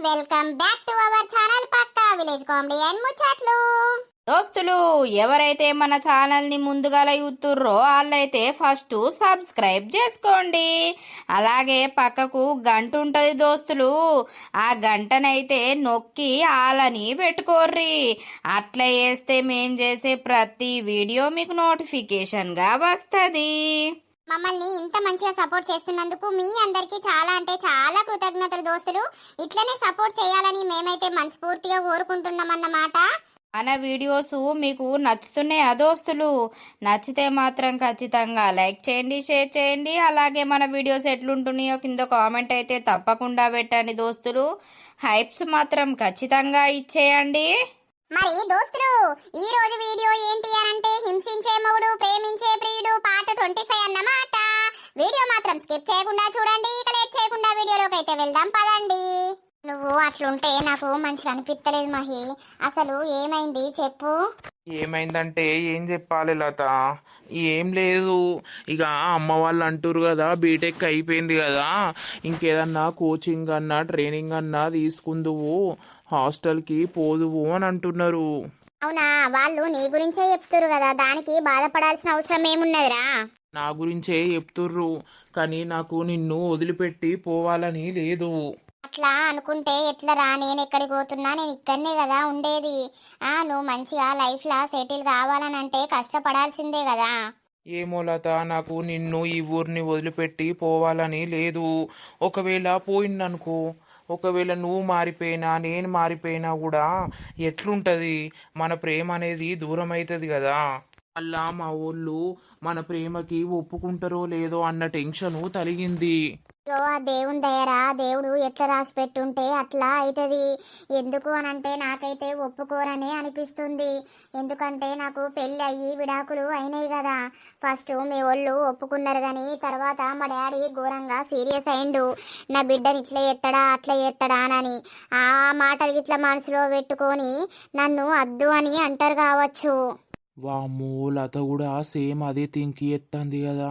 Welcome back to our channel పక్కా village comedy and ముచ్చట్లు. దోస్తులు ఎవరైతే మన ఛానల్ని ముందుగా చూస్తుర్రో వాళ్ళైతే ఫస్ట్ సబ్స్క్రైబ్ చేసుకోండి. అలాగే పక్కకు గంట ఉంటుంది దోస్తులు, ఆ గంటనైతే నొక్కి ఆలని పెట్టుకోర్రి. అట్లా చేస్తే మేం చేసే ప్రతి వీడియో మీకు నోటిఫికేషన్గా వస్తుంది. మమ్మల్ని ఇంత మంచిగా సపోర్ట్ చేస్తున్నందుకు మీ అందరికీ చాలా అంటే చాలా కృతజ్ఞతలు దోస్తులు. ఇట్లనే సపోర్ట్ చేయాలని మేమైతే మనస్ఫూర్తిగా కోరుకుంటున్నామన్నమాట. మన వీడియోస్ మీకు నచ్చుతున్నాయా దోస్తులు? నచ్చితే మాత్రం ఖచ్చితంగా లైక్ చేయండి, షేర్ చేయండి. అలాగే మన వీడియోస్ ఎట్లుంటున్నాయో కింద కామెంట్ అయితే తప్పకుండా పెట్టండి దోస్తులు. హైప్స్ మాత్రం ఖచ్చితంగా ఇచ్చేయండి. మరి దోస్తులు ఈ రోజు వీడియో ఏంటి అంటే హింసించే మొగుడు ప్రేమించే ప్రియుడు పార్ట్ 25 అన్నమాట. వీడియో మాత్రం స్కిప్ చేయకుండా చూడండి. ఇక లేట్ చేయకుండా వీడియోలోకి అయితే వెళ్దాం పదండి. నువ్వు అట్లుంటే నాకు మంచిగా అనిపిస్తలేదు మహి. అసలు ఏమైంది చెప్పు. ఏమైందంటే ఏం చెప్పాలి లత, ఏం లేదు. ఇక అమ్మ వాళ్ళు అంటారు కదా బీటెక్ అయిపోయింది కదా, ఇంకేదన్నా కోచింగ్ అన్నా ట్రైనింగ్ అన్నా తీసుకుందువు, హాస్టల్కి పోదువు అని అంటున్నారు. అవునా, వాళ్ళు నీ గురించే చెప్తురు కదా, దానికి బాధపడాల్సిన అవసరం ఏమున్నదిరా. నా గురించే చెప్తుర్రు, కానీ నాకు నిన్ను వదిలిపెట్టి పోవాలని లేదు. అట్లా అనుకుంటే ఎట్లరా, నేను ఎక్కడికి పోతున్నా, నేను ఇక్కడనే కదా ఉండేది. నువ్వు మంచిగా లైఫ్లో సెటిల్ కావాలని అంటే కష్టపడాల్సిందే కదా. ఏమో లత, నాకు నిన్ను ఈ ఊరిని వదిలిపెట్టి పోవాలని లేదు. ఒకవేళ పోయిందనుకో, ఒకవేళ నువ్వు మారిపోయినా నేను మారిపోయినా కూడా ఎట్లుంటుంది, మన ప్రేమ అనేది దూరం అవుతుంది కదా. అలా మా ఊళ్ళు మన ప్రేమకి ఒప్పుకుంటారో లేదో అన్న టెన్షను తలిగింది. ఆ దేవుని దయరా, దేవుడు ఎట్లా రాసి పెట్టుంటే అట్లా అవుతుంది. ఎందుకు అనంటే నాకైతే ఒప్పుకోరనే అనిపిస్తుంది. ఎందుకంటే నాకు పెళ్ళి అయ్యి విడాకులు అయినాయి కదా. ఫస్ట్ మీ వాళ్ళు ఒప్పుకున్నారు, కానీ తర్వాత మా డాడీ ఘోరంగా సీరియస్ అయిండు. నా బిడ్డని ఇట్లా ఎత్తడా అట్లా ఎత్తడా అని ఆ మాటలు ఇట్లా మనసులో పెట్టుకొని నన్ను అద్దు అని అంటారు కావచ్చు. వామ్మో, లత కూడా సేమ్ అదే థింక్ ఎత్తంది కదా.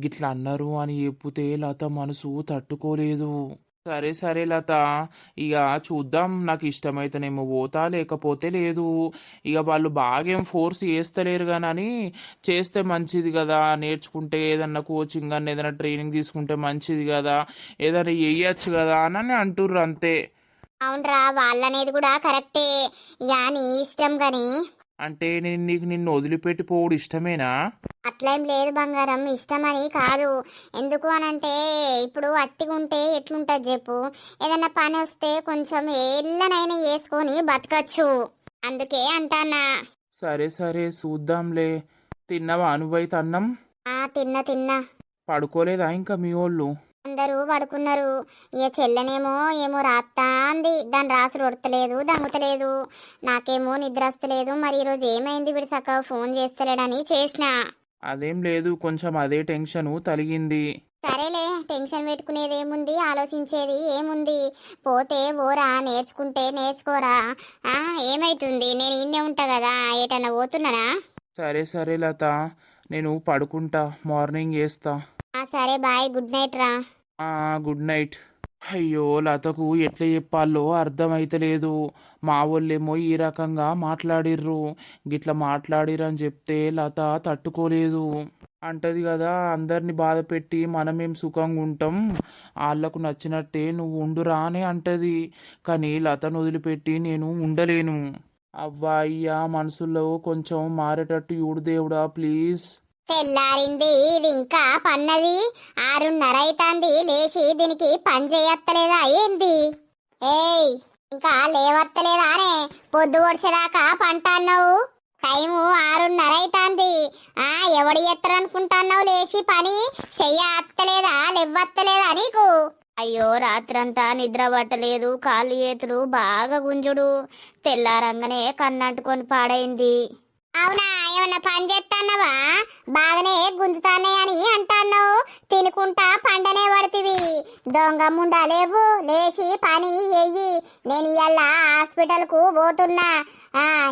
గిట్లా అన్నారు అని చెప్తే లత మనసు తట్టుకోలేదు. సరే సరే లత, ఇక చూద్దాం, నాకు ఇష్టమైతేనేమో పోతా, లేకపోతే లేదు. ఇక వాళ్ళు బాగేం ఫోర్స్ చేస్తలేరు కానీ చేస్తే మంచిది కదా. నేర్చుకుంటే ఏదన్నా కోచింగ్ అని ఏదైనా ట్రైనింగ్ తీసుకుంటే మంచిది కదా, ఏదైనా వేయచ్చు కదా అని అంటుర్రు అంతే. అవునరా, వాళ్ళనేది కూడా కరెక్టే. ఇక నీ ఇష్టం కానీ అంటే నిన్ను వదిలిపెట్టి పోవుడు ఇష్టమేనా? అట్లేం లేదు బంగారం, ఇష్టమని కాదు. ఎందుకు అనంటే ఇప్పుడు అట్టిగుంటే ఎట్లుంటుంది చెప్పు. ఏదన్నా పని వస్తే కొంచెం ఎల్లనైనా వేసుకొని బతకచ్చు, అందుకే అంటానా. సరే సరే చూద్దాంలే. తిన్నవా నువ్వైతే అన్నం? తిన్నా. పడుకోలేదా ఇంకా మీ వాళ్ళు? అందరూ పడుకున్నారు. ఇక చెల్లెనేమో ఏమో రాత్తా అంది, దాని రాసులు ఒడతలేదు దమ్ముతలేదు. నాకేమో నిద్ర వస్తలేదు. మరి ఈరోజు ఏమైంది, వీడు చక్కగా ఫోన్ చేస్తలేడని చేసిన. అదేం లేదు, కొంచెం అదే టెన్షను తలిగింది. సరేలే, టెన్షన్ పెట్టుకునేది ఏముంది, ఆలోచించేది ఏముంది. పోతే ఓరా, నేర్చుకుంటే నేర్చుకోరా. ఏమైతుంది, నేను ఇన్నే ఉంటా కదా, ఏటన్నా పోతున్నానా. సరే సరే లత, నేను పడుకుంటా, మార్నింగ్ చేస్తా. సరే బాయ్, గుడ్ నైట్ రా. Good night. అయ్యో, లతకు ఎట్లా చెప్పాలో అర్థమైతలేదు. మా వాళ్ళేమో ఈ రకంగా మాట్లాడిర్రు, గిట్లా మాట్లాడిరని చెప్తే లత తట్టుకోలేదు. అంటది కదా, అందరిని బాధ పెట్టి మనమేం సుఖంగా ఉంటాం, వాళ్ళకు నచ్చినట్టే నువ్వు ఉండురా అని అంటది. కానీ లతను వదిలిపెట్టి నేను ఉండలేను. అవ్వా అయ్యా, మనసులో కొంచెం మారేటట్టు చూడు దేవుడా ప్లీజ్. తెల్లారింది, ఇది ఇంకా పన్నది. 6:30 అవుతుంది. లేచి దీనికి పని చేయత్తలేదా ఏంది? ఏయ్, ఇంకా లేవత్తలేదా అనే? పొద్దు ఒడిసేదాకా పంట అన్నావు. టైము 6:30 అవుతుంది. ఎవడు ఎత్తరనుకుంటున్నావు? లేచి పని చెయ్య అత్తలేదా, లేవత్తలేదా నీకు? అయ్యో, రాత్రంతా నిద్ర పట్టలేదు, కాళ్ళు చేతులు బాగా గుంజుడు. తెల్లారంగానే కన్నంటుకొని పాడైంది. అవునా, ఏమన్నా పని చేస్తాన్నావా? బాగానే గుంజుతానే అని అంటాన్నావు. తినుకుంటా పండనే పడుతుంది. దొంగ ముండాలేవు, లేచి పని చెయ్యి. నేను ఇవాళ హాస్పిటల్కు పోతున్నా.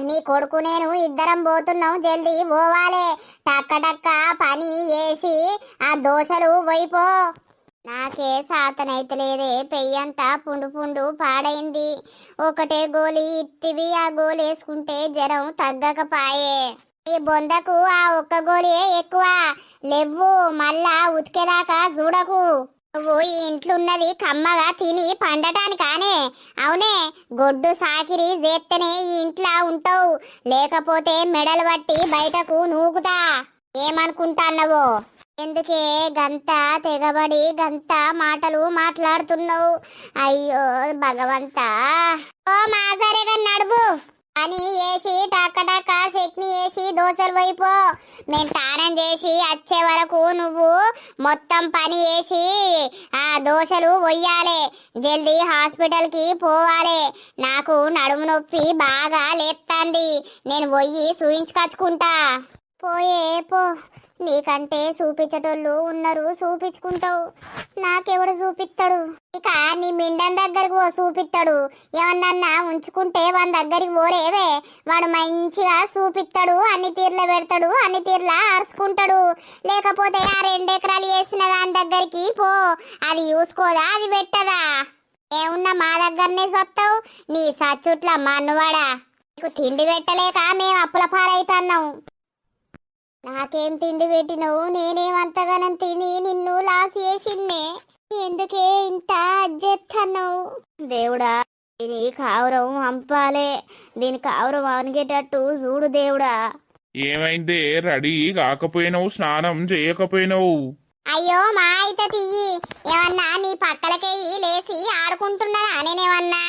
నీ కొడుకు నేను ఇద్దరం పోతున్నాం, జల్దీ పోవాలి. టక్క టక్క పని చేసి ఆ దోశలు పోయిపో. నాకే సాతనైతలేదే, పెయ్యంతా పుండు పుండు పాడైంది. ఒకటే గోలి ఇత్తివి, ఆ గోలి వేసుకుంటే జ్వరం తగ్గకపాయే. ఈ బొందకు ఆ ఒక్క గోలియే ఎక్కువ. లెవ్వు, మళ్ళా ఉతికేదాకా చూడకు. నువ్వు ఈ ఇంట్లున్నది కమ్మగా తిని పండటానికానే. అవునే, గొడ్డు సాకిరి చేత్తనే ఈ ఇంట్లో ఉంటావు, లేకపోతే మెడలు పట్టి బయటకు నూకుతా. ఏమనుకుంటాన్నవో? ఎందుకే గంత తెగబడి గంత మాటలు మాట్లాడుతున్నావు? అయ్యో భగవంతా. ఓ మాజరేగా నడువు అని వేసి టక్క చట్నీ వేసి దోశలు వైపో. మేము తానం చేసి వచ్చే వరకు నువ్వు మొత్తం పని వేసి ఆ దోశలు వయ్యాలి. జల్దీ హాస్పిటల్కి పోవాలి. నాకు నడుము నొప్పి బాగా లేస్తుంది. నేను పోయి చూయించుకొచ్చుకుంటా. పోయే పో, నీకంటే చూపించేటోళ్ళు ఉన్నారు, చూపించుకుంటావు. నాకెవడు చూపిస్తాడు? ఇక నీ మిండం దగ్గరకు చూపిస్తాడు. ఏమన్నా ఉంచుకుంటే వాని దగ్గరికి పోరేవే, వాడు మంచిగా చూపిస్తాడు, అన్ని తీర్ల పెడతాడు, అన్ని తీర్ల అరుచుకుంటాడు. లేకపోతే ఆ 2 ఎకరాలు వేసిన దాని దగ్గరికి పో, అది చూసుకోదా, అది పెట్టదా? ఏమున్నా మా దగ్గరనే సత్తావు, నీ సచ్చుట్ల మన్నువాడా. నీకు తిండి పెట్టలేక మేము అప్పుల పాలైతున్నాం. నాకేం తిండి పెట్టినవు? నేనేమంతగానం తిని నిన్ను లాస్ చేసిన్నే. ఎందుకే ఇంత అజ్జెత్తన్నావు? దేవుడా, దీని కావురం అంపాలే, దీని కావురం అనిగేటట్టు చూడు దేవుడా. ఏమైందే, రెడీ కాకపోయినావు, స్నానం చేయకపోయినావు? అయ్యో మా అయితే తియ్యి. ఏమన్నా నీ పక్కలకెయ్యి లేసి ఆడుకుంటున్నదా నేనేమన్నా?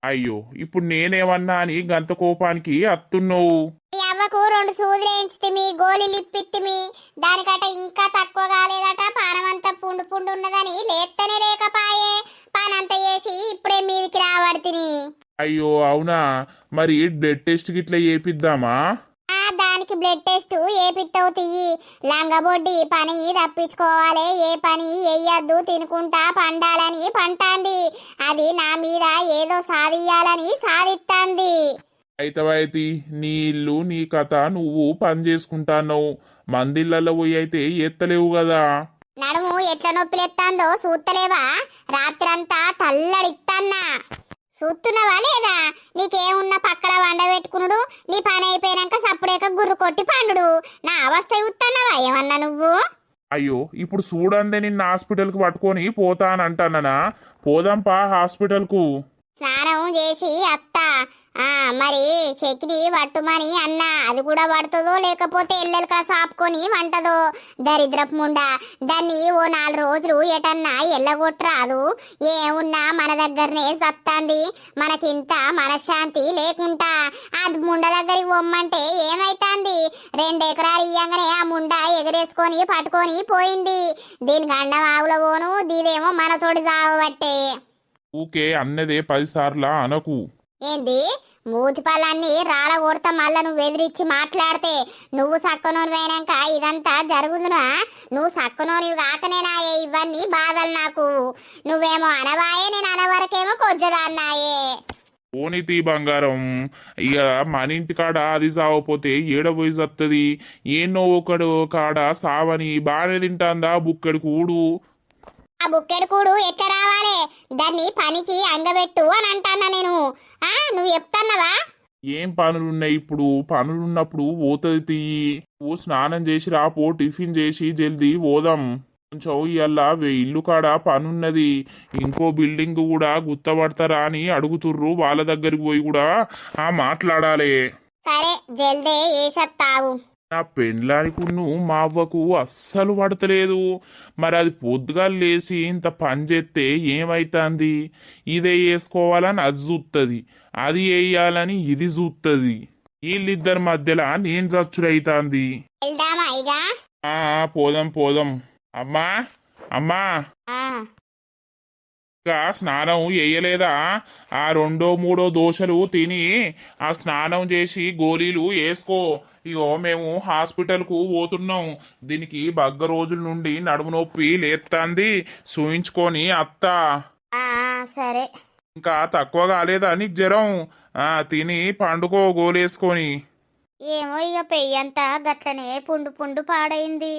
అయ్యో, ఇప్పుడు నేనేమన్నా అని గంత కోపానికి అత్తున్నావు? మీ అవ్వకు 2 సూదులు వేయించితిమి, గోళీలు ఇప్పిత్తిమి, దానికట ఇంకా తక్కువ కాలేదట. పానమంతా పుండు పుండు ఉన్నదని లేత్తనే లేకపాయే. పానంతా వేసి ఇప్పుడే మీదికి రాబడితిని. అయ్యో అవునా, మరి బ్లడ్ టెస్ట్ గిట్లా చేపిద్దామా? దానికి బ్లడ్ టెస్ట్ ఏపిత్తవు తియ్యి. లంగబొడ్డి పని తప్పించుకోవాలి, ఏ పని వేయద్దు, తినుకుంటా పండాలని పంటాంది. అది నా మీద ఏదో సాధియాలని సాధిస్తాంది. అయితవైతి, నీ ఇల్లు నీ కథ, నువ్వు పని చేసుకుంటాన్నావు. మందిళ్ళల్లో పోయి అయితే ఎత్తలేవు కదా. నడుము ఎట్ల నొప్పిలెత్తాందో సూత్తలేవా? రాత్రంతా తల్లడిత్తన్నా, చూస్తున్నావా లేదా? నీకేమున్నా పక్కన వండబెట్టుకునుడు, నీ పని అయిపోయాక సప్పుడేక గుర్రు కొట్టి పండుడు. నా అవస్థ చూస్తున్నావా ఏమన్నా నువ్వు? అయ్యో, ఇప్పుడు చూడండి, నిన్న హాస్పిటల్కి పట్టుకొని పోతానంటానా? పోదాంపా హాస్పిటల్కు. స్నానం చేసి అత్తా. మరి చెక్కిని పట్టుమని అన్నా, అది కూడా పడుతుందో లేకపోతే ఎల్లెలకా సాపుకొని వంటదో. దరిద్రపు ముండా, దాన్ని ఓ 4 రోజులు ఎటన్నా ఎల్లగొట్టరాదు? ఏమున్నా మన దగ్గరనే సత్తాంది, మనకింత మనశ్శాంతి లేకుంటా. అది ముండ దగ్గరికి పొమ్మంటే ఏమైతాంది? 2 ఎకరాలు ఇయ్యంగానే ఆ ముండ ఎగరేసుకొని పట్టుకొని పోయింది. దీనికి అండం ఆవుల పోను, దీదేమో మనతోటి సాగబట్టే. ఊకే అన్నదే 10 సార్లు అనకు. ఏంది? మూతిపాలన్నీ రాళ్ళ కొడతా. మళ్ళా నువ్వు ఎదిరించి మాట్లాడితే నువ్వు సక్కనోని పోయినాక ఇదంతా జరుగుదునా? నువ్వు సక్కనోనివి కాకనేనా ఇవన్నీ బాధలు నాకు. నువ్వేమో అనవాయే, నేను అనవరకేమో కొజ్జదాన్నాయే. పోనీతి బంగారం, ఇక మన ఇంటి కాడ అది సావపోతే ఏడబోయి సత్తది. ఏనో ఒకడు కాడ సావని బాగానే తింటాందా బుక్కడి కూడు. ఆ బుక్కెడు కూడు ఎట్లా రావాలి? దాన్ని పనికి అంగబెట్టు అని అంటానా నేను. నువ్వు చెప్తాన్నావా? ఏం పనులున్నాయి ఇప్పుడు? పనులున్నప్పుడు పోతుంది తీయి. ఓ స్నానం చేసి రాపో, టిఫిన్ చేసి జల్దీ పోదాం. కొంచెం ఇయ్యాల ఇల్లు కాడ పనున్నది. ఇంకో బిల్డింగ్ కూడా గుర్తపడతారా అని అడుగుతుర్రు. వాళ్ళ దగ్గరికి పోయి కూడా మాట్లాడాలి. సరే, జల్దే ఏసత్తావు. నా పెండ్లానికున్ను మా అవ్వకు అస్సలు పడతలేదు. మరి అది పొద్దుగా లేచి ఇంత పని చేస్తే ఏమైతుంది? ఇదే వేసుకోవాలని అది చూస్తుంది, అది వేయాలని ఇది చూస్తుంది. వీళ్ళిద్దరి మధ్యలో నేను చచ్చుడైతాంది. పోదాం పోదాం. అమ్మా అమ్మా, ఇంకా స్నానం వేయలేదా? ఆ 2, 3 దోశలు తిని ఆ స్నానం చేసి గోళీలు వేసుకో. ఇగో మేము హాస్పిటల్కు పోతున్నాం. దీనికి బగ్గ రోజుల నుండి నడుము నొప్పి లేత్తాంది, చూయించుకొని అత్తా. సరే. ఇంకా తక్కువ కాలేదా నీకు జ్వరం? తిని పండుకో గోలేసుకొని. ఏమో ఇక పెయ్యంతా గట్లనే పుండు పుండు పాడైంది.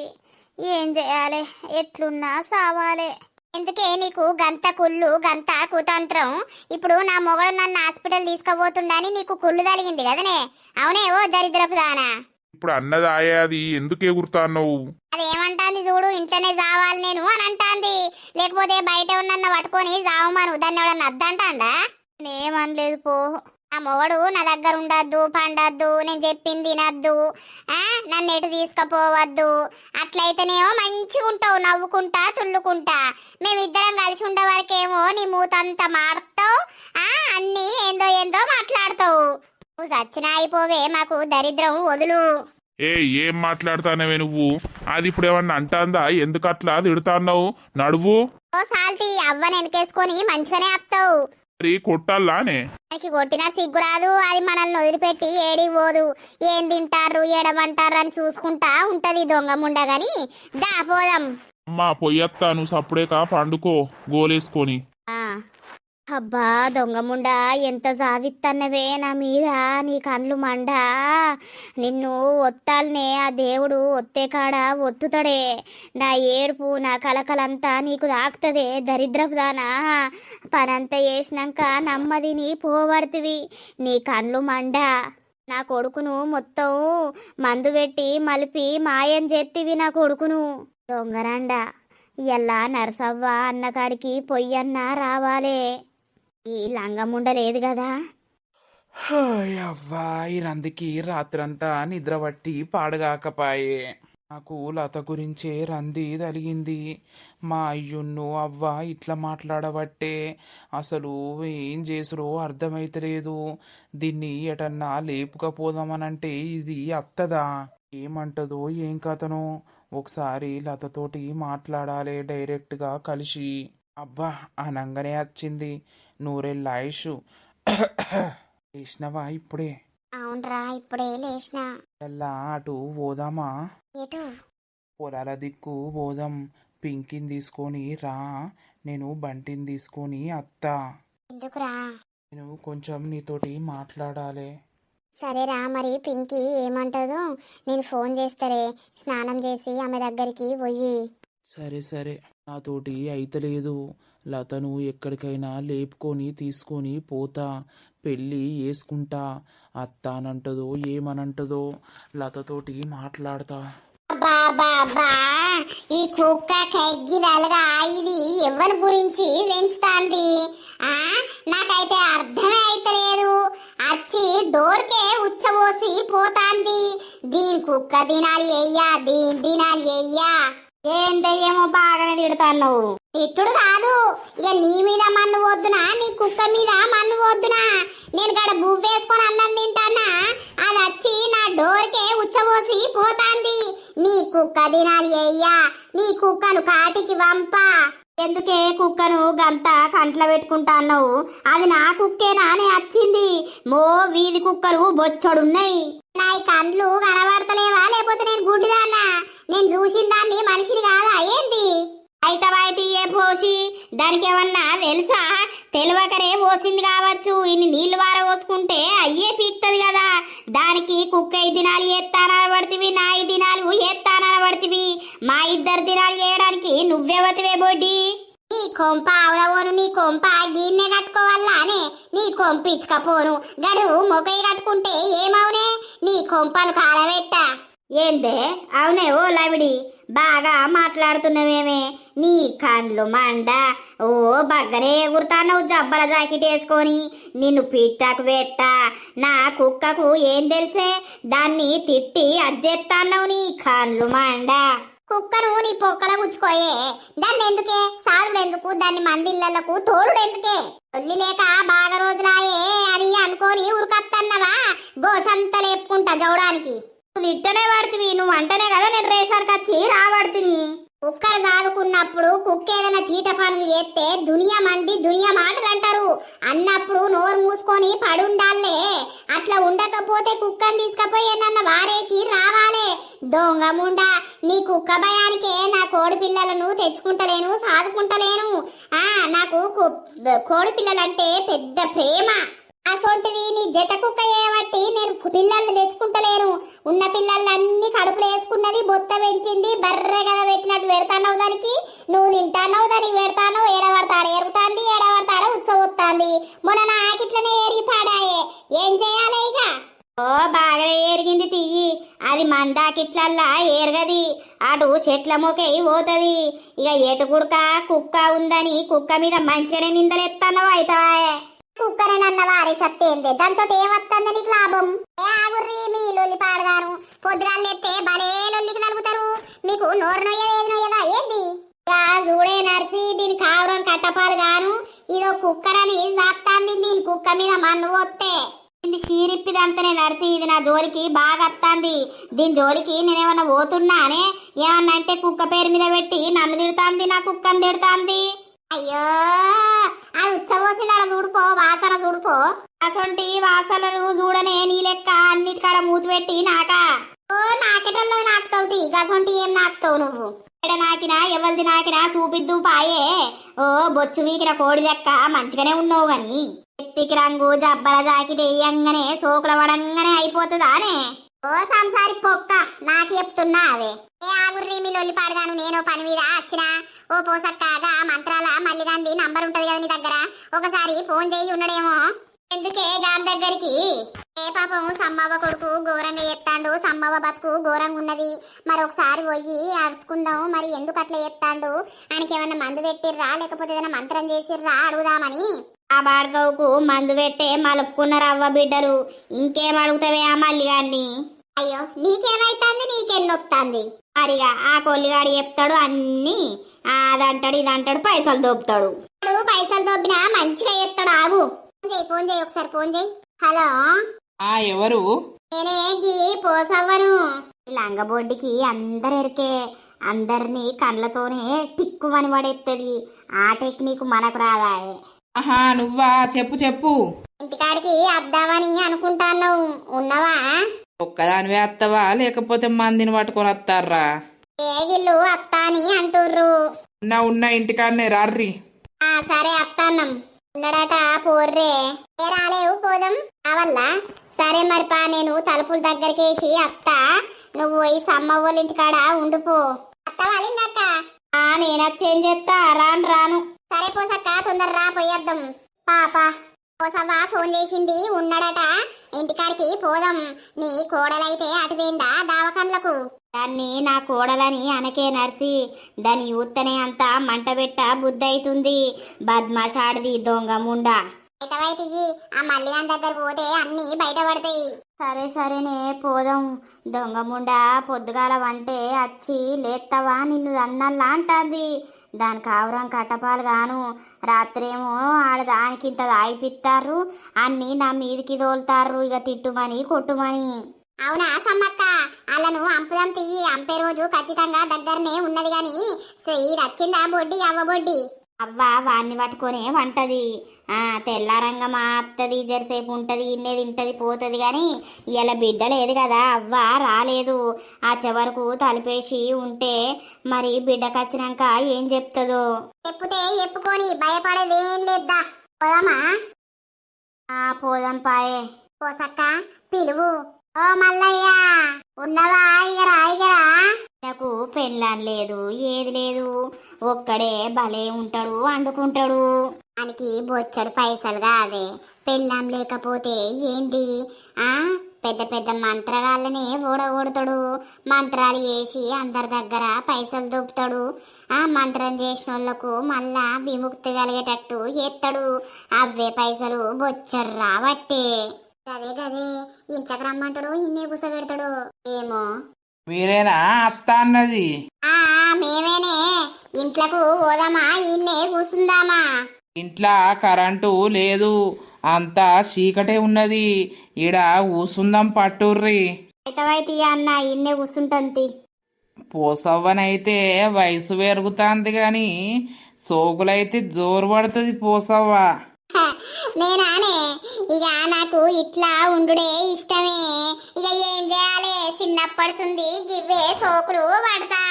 ఏం చేయాలి? ఎట్లున్నా సావాలే. ఎందుకే నీకు గంత కుళ్ళు గంత కుతంత్రం? ఇప్పుడు నా మొగడు నన్ను హాస్పిటల్ తీసుకుపోతుండని నీకు కుళ్ళు తలిగింది కదనే? అవునే ఓ దరిద్రపు దానా? ఇప్పుడు అన్నది ఆయా అది ఎందుకు ఎగురుతాన్నావు? అదేమంటాంది చూడు, ఇంట్లోనే చావాలి నేను అని అంటాంది. లేకపోతే బయట ఉన్న పట్టుకొని చావమను, దాన్ని ఎవడన్నా అద్దంటాండా? నేనేమనలేదు పో. ఆ మొగడు నా దగ్గర ఉండద్దు, పండద్దు, నేను చెప్పింది తినద్దు, నన్ను ఎటు తీసుకుపోవద్దు. అట్లయితేనేమో మంచిగా ఉంటావు, నవ్వుకుంటా తుల్లుకుంటా. మేమిద్దరం కలిసి ఉండే వరకేమో నీ మూతంతా మాడతావు, అన్నీ ఏందో ఏందో మాట్లాడతావు. నువ్వు సచ్చినా అయిపోవే, మాకు దరిద్రం వదులు. ఏం మాట్లాడతానవే నువ్వు? అది ఇప్పుడు ఏమన్నా అంటాందా? ఎందుకు అట్లా తిడుతాన్నావు? నడువు. ఓ సాల్తీ అవ్వని వెనకేసుకొని మంచిగానే ఆపుతావు. మరి కొట్టాలానే? మనకి కొట్టినా సిగ్గు రాదు, అది మనల్ని వదిలిపెట్టి ఏడికి పోదు. ఏం తింటారు ఏడమంటారు అని చూసుకుంటా ఉంటది దొంగ ముండగాని. దా పోదాం. అమ్మా పొయ్యత్తా, నువ్వు సప్పుడేకా పండుకో గోలేసుకొని. అబ్బా దొంగ ముండా, ఎంత సాధిత్తన్నవే నా మీద, నీ కండ్లు మండ. నిన్ను ఒత్తాలనే ఆ దేవుడు ఒత్తే కాడ ఒత్తుతాడే. నా ఏడుపు నా కలకలంతా నీకు తాకుతుందే దరిద్రపు దానా. పనంతా చేసినాక నమ్మదిని పోబడుతుంది, నీ కండ్లు మండ. నా కొడుకును మొత్తం మందు పెట్టి మలిపి మాయం చేత్తివి నా కొడుకును. దొంగరండ ఇలా నరసవ్వ అన్నకాడికి పొయ్యన్నా రావాలే. ఈ లంగముండ లేదు కదా. అవ్వా ఈ రందికి రాత్రంతా నిద్ర పట్టి పాడగాకపాయే. నాకు లత గురించే రంది తలిగింది. మా అయ్యున్ను అవ్వ ఇట్లా మాట్లాడబట్టే అసలు ఏం చేసుడో అర్థమైతలేదు. దీన్ని ఎటన్నా లేపుకపోదామనంటే ఇది అత్తదా? ఏమంటదో ఏం కథనో. ఒకసారి లతతోటి మాట్లాడాలి డైరెక్ట్గా కలిసి. అబ్బా అనంగానే వచ్చింది నూరెళ్ళాయుషు. లేచినవా ఇప్పుడే? అవునరా ఇప్పుడే లేచిన. ఎలా అటు పోదామా? ఎటు? పొలాల దిక్కు పోదాం. పింకిని తీసుకొని రా, నేను బంటిని తీసుకొని అత్తా. ఎందుకురా? నేను కొంచెం నీతోటి మాట్లాడాలి. సరేరా, మరి పింకీ ఏమంటదో నేను ఫోన్ చేస్తారే. స్నానం చేసి ఆమె దగ్గరికి పోయి. సరే సరే, నాతోటి అయితలేదు. లతను ఎక్కడికైనా లేపుకొని తీసుకొని పోతా, పెళ్ళి వేసుకుంటా. అత్తానంటదో ఏమనంటదో లతతోటి మాట్లాడతా. బాబా, ఈ కుక్క కగ్గిదలుగా ఇది ఎవరి గురించి పెంచుతాంది? నాకైతే అర్థమే అయితలేదు. వచ్చి డోర్కే ఉచ్చబోసి పోతాంది. దీని కుక్క దినాలి అయ్యా, దీని దినాలి అయ్యా. ఏం దయ్యమో బాగానే తిడతాను. తిట్టుడు కాదు, ఇక నీ మీద మన్ను వద్దునా, నీ కుక్క మీద మన్ను వద్దునా? నేను గడ బువ్వేసుకొని అన్నం తింటానా, అది వచ్చి నా డోర్కే ఉచ్చబోసి పోతాంది. నీ కుక్క దినాలి అయ్యా, నీ కుక్కను కాటికి వంప. ఎందుకే కుక్కను గంత కంట్లో పెట్టుకుంటాన్నావు? అది నా కుక్కేనా అని వచ్చింది. మో వీధి కుక్కలు బొచ్చడున్నాయి. నా కండ్లు కనబడతలేవా లేకపోతే నేను గుడ్డిదాన్నా? నేను చూసిన దాన్ని మనిషిని కాదా ఏంది? అయితే ఏ పోసి దానికి ఏమన్నా తెలుసా? తెలివకనే పోసింది కావచ్చు. ఇన్ని నీళ్లు వార పోసుకుంటే అయ్యే పీక్తది కదా. దానికి కుక్క 5 దినాలు ఎత్తానని పడుతుంది, నా 5 దినాలు ఎత్తానని పడుతుంది. మా 2 దినాలు చేయడానికి నువ్వెవతివే బొడ్డి? నీ కొంప అవలవోను, నీ కొంప గిన్నె కట్టుకోవాలానే? నీ కొంప ఇచ్చుకపోను గడువు మొగై కట్టుకుంటే ఏమవునే? నీ కొంపను కాలబెట్ట. ఏందే అవునే ఓ లవిడి, బాగా మాట్లాడుతున్నవేమే? నీ కండ్లు మండ. ఓ బగ్గనే ఎగురుతావు జబ్బల జాకెట్ వేసుకొని. నిన్ను పిట్టకు పెట్ట. నా కుక్కకు ఏం తెలిసే? దాన్ని తిట్టి అజ్జెత్తాన్నావు. నీ కండ్లు మండ. కుక్కను నీ పొక్కల గుచ్చుకోయే. దాన్ని ఎందుకే సాదుడు ఎందుకు? దాన్ని మందిళ్ళకు తోడుడు ఎందుకే? ఒల్లి లేక బాగా రోజులాయే అని అనుకోని ఉరుకత్తన్నవా? గోసంత లేపుకుంటా జవడానికి. నువ్వు తిట్టనే పడుతుంది, నువ్వు అంటనే కదా నేను రేషన్కి వచ్చి రాబడుతుంది. కుక్కలు సాదుకున్నప్పుడు కుక్క ఏదైనా తీట పనులు చేస్తే దునియా మంది దునియా మాటలు అంటారు. అన్నప్పుడు నోరు మూసుకొని పడుండాలే. అట్లా ఉండకపోతే కుక్కని తీసుకపోయి ఏమన్నా వారేసి రావాలే. దొంగ ముండా, నీ కుక్క భయానికే నా కోడి పిల్లలను తెచ్చుకుంటలేను, సాదుకుంటలేను. నాకు కోడి పిల్లలంటే పెద్ద ప్రేమ. అసొంటిది నీ జట కుక్క చేయబట్టి నేను పిల్లల్ని తెచ్చుకుంటలేను. ఉన్న పిల్లలన్నీ కడుపులో వేసుకున్నది, బొత్త పెంచింది, బర్రె కదా పెట్టినట్టు పెడతాన్నావు దానికి. నువ్వు తింటాన్నావు, దానికి పెడతాను. ఏడవడతాడు ఎరుగుతాంది, ఏడవడతాడు ఉత్సవొత్తాంది. మొన్న నాకిట్లనే ఎరిగి పాడాయే. ఏం చేయాలి ఇక? ఓ బాగానే ఎరిగింది తియ్యి. అది మందాకిట్లల్లా ఏరగది, అటు చెట్ల మొకై పోతది. ఇక ఎటు కుడక కుక్క ఉందని కుక్క మీద మంచిగానే నిందలెత్తన్నావు అవుతాయే. కుక్కనే నన్న వారి సత్తేంది, దాంతో ఏమత్తంది నీకు లాభం? ఏ ఆగుర్రి మీ లొల్లి పాడగాను. పొద్దుగాళ్ళు ఎత్తే భలే లొల్లికి తలుగుతారు. మీకు నోరు నొయ్యదా ఏది నొయ్యదా ఏంది? చూడే నర్సి, దీని కావురం కట్టపాలు గాను. ఇదో కుక్కరని సాత్తాంది. దీని కుక్క మీద మన్ను పోస్తే ఇది షీరిప్పిదంతనే నర్సి. ఇది నా జోలికి బాగా అత్తాంది. దీని జోలికి నేనేమన్నా పోతున్నానే? ఏమన్నా అంటే కుక్క పేరు మీద పెట్టి నన్ను తిడుతాంది, నా కుక్కని తిడుతాంది. అయ్యో, అది ఉచ్చబోసిందాడ చూడుపో, వాసన చూడుపో. అసొంటి వాసనలు చూడనే నీ లెక్క అన్నిటికాడ మూతి పెట్టి నాకా. ఓ నాకెటల్లో నాకుతావుతి, గసొంటి ఏం నాకుతావు నువ్వు? ఎడ నాకినా ఎవరిది నాకినా చూపిద్దు పాయే. ఓ బొచ్చు వీకిన కోడి లెక్క మంచిగానే ఉన్నావు గాని ఎత్తికి రంగు జబ్బల జాకెట్ వేయంగానే సోకుల పడంగానే అయిపోతుందానే. ఓ సంసారి పొక్క, నాకు చెప్తున్నా అవే. ఏ ఆగుర్రి మీ లొల్లి పాడగాను. నేను పని మీద వచ్చినా. ఓ పోసక్కాగా మంత్రాల మల్లిగాంధీ నంబర్ ఉంటది కదా నీ దగ్గర, ఒకసారి ఫోన్ చేయి ఉన్నాడేమో. ఎందుకే గాని దగ్గరికి? ఏ పాపం సమ్మవ్వ కొడుకు ఘోరంగా ఎత్తాండు, సమ్మవ్వ బతుకు ఘోరంగా ఉన్నది. మరొకసారి పోయి అరుచుకుందాం. మరి ఎందుకు అట్లా ఎత్తాండు? ఆయనకి ఏమన్నా మందు పెట్టిర్రా, లేకపోతే ఏదైనా మంత్రం చేసిర్రా అడుగుదామని. ఆ బాడగవుకు మందు పెట్టే మలుపుకున్నారు అవ్వ బిడ్డలు. ఇంకేం అడుగుతావే ఆ మల్లిగాన్ని? అయ్యో నీకేమైతుంది, నీకెన్నొత్తాంది? మరిగా ఆ కొల్లిగాడు చెప్తాడు అన్ని. అదంటాడు ఇదంటాడు, పైసలు దోపుతాడు. పైసలు దోపినా మంచిగా చెప్తాడు. ఆగు, ఫోన్ చేయి ఒకసారి, ఫోన్ చేయి. హలో, ఎవరు? నేనే గీ పోసవ్వను. ఈ లంగబొడ్డికి అందరు ఎరికే, అందరినీ కండ్లతోనే టిక్కుమని పడేస్తుంది. ఆ టెక్నిక్ మనకు రాదాయే. ఆహా, నువ్వా? చెప్పు చెప్పు. ఇంటికాడికి వద్దామని అనుకుంటాను. ఉన్నవా? ఒక్కదానివే వస్తావా, లేకపోతే మందిని పట్టుకొని వస్తారా? ఏగిళ్ళు అత్తా అని అంటుర్రు. ఉన్నా ఇంటికాడనే రార్రి. సరే అత్తాన్నం. ఉన్నాడట పోర్రే. ఏ రాలేవు, పోదాం కావల్లా? సరే మరి పా, నేను తలుపుల దగ్గరికేసి అత్తా. నువ్వు ఈ సమ్మవ్వల ఇంటికాడ ఉండిపో. అత్తవాలిందక్క? నేనొచ్చేం చెప్తా, రాను. సరే పోసక్క, తొందర రా, పోయేద్దాం. పాప పోసవ్వ ఫోన్ చేసింది, ఉన్నాడట. ఇంటికాడికి పోదాం. నీ కోడలైతే అటుపోయిందా దావకండ్లకు? దాన్ని నా కోడలని అనకే నర్సి. దాని యూత్తనే అంతా మంట పెట్ట బుద్ధైతుంది. బద్మాషాడిది దొంగ ముండా. ఆ మల్లిగాని దగ్గర పోతే అన్ని బయటపడతాయి. సరేనే పోదాం. దొంగ ముండా పొద్దుగాల వంటే వచ్చి లేత్తవా నిన్ను అన్నల్లా అంటాంది. దాని కావురం కట్టపాలు గాను. రాత్రేమో ఆడదానికి ఇంత దాయిపిత్తారు, అన్ని నా మీదికి తోలుతారు. ఇక తిట్టుమని కొట్టుమని. అవునా సమ్మక్క, అల్లను అంపుదాం తియ్యి. అంపే రోజు ఖచ్చితంగా దగ్గరనే ఉన్నది గాని వచ్చిందా బొడ్డి, అవ్వ బొడ్డి? అవ్వ వాన్ని పట్టుకొనే వంటది. తెల్లారంగా మాత్తది, జరసేపు ఉంటది, ఇన్నే తింటది, పోతుంది గాని ఇలా బిడ్డ లేదు కదా, అవ్వ రాలేదు. ఆ చివరకు తలుపేసి ఉంటే మరి బిడ్డకు వచ్చినాక ఏం చెప్తుందో. చెప్పుతే చెప్పుకొని భయపడేదేం లేదా. పోదామా? పోదాం పాయే. పోసక్క పిలువు. ఓ మల్లయ్య, ఉన్నవా? ఇగరా. నాకు పెళ్ళాం లేదు, ఏది లేదు. ఒక్కడే భలే ఉంటాడు, వండుకుంటాడు. ఆయనకి బొచ్చడు పైసలు కాదే. పెళ్ళాం లేకపోతే ఏంది? పెద్ద పెద్ద మంత్రగాళ్ళని ఓడగొడతాడు. మంత్రాలు చేసి అందరి దగ్గర పైసలు దొప్పుతాడు. మంత్రం చేసిన వాళ్ళకు మళ్ళా విముక్తి కలిగేటట్టు ఎత్తాడు. అవే పైసలు బొచ్చడు రావట్టే. గదే ఇంట్లోకి రమ్మంటాడు, ఇన్నే కూసబెడతాడు. ఏమో. మీరేనా అత్త అన్నది? మేమేనే. ఇంట్లోకు పోదామా, ఇన్నే కూసుందామా? ఇంట్లో కరెంటు లేదు, అంతా చీకటే ఉన్నది. ఈడ కూసుందాం పట్టుర్రి. అయితే అన్న ఇన్నే కూసుంటంతి. పోసవ్వనైతే వయసు పెరుగుతాంది గాని సోకులైతే జోరు పడుతుంది పోసవ్వ. నేనానే ఇక నాకు ఇట్లా ఉండుడే ఇష్టమే. ఇక ఏం చేయాలి, చిన్నప్పడుతుంది గివ్వే సోకులు పడతా.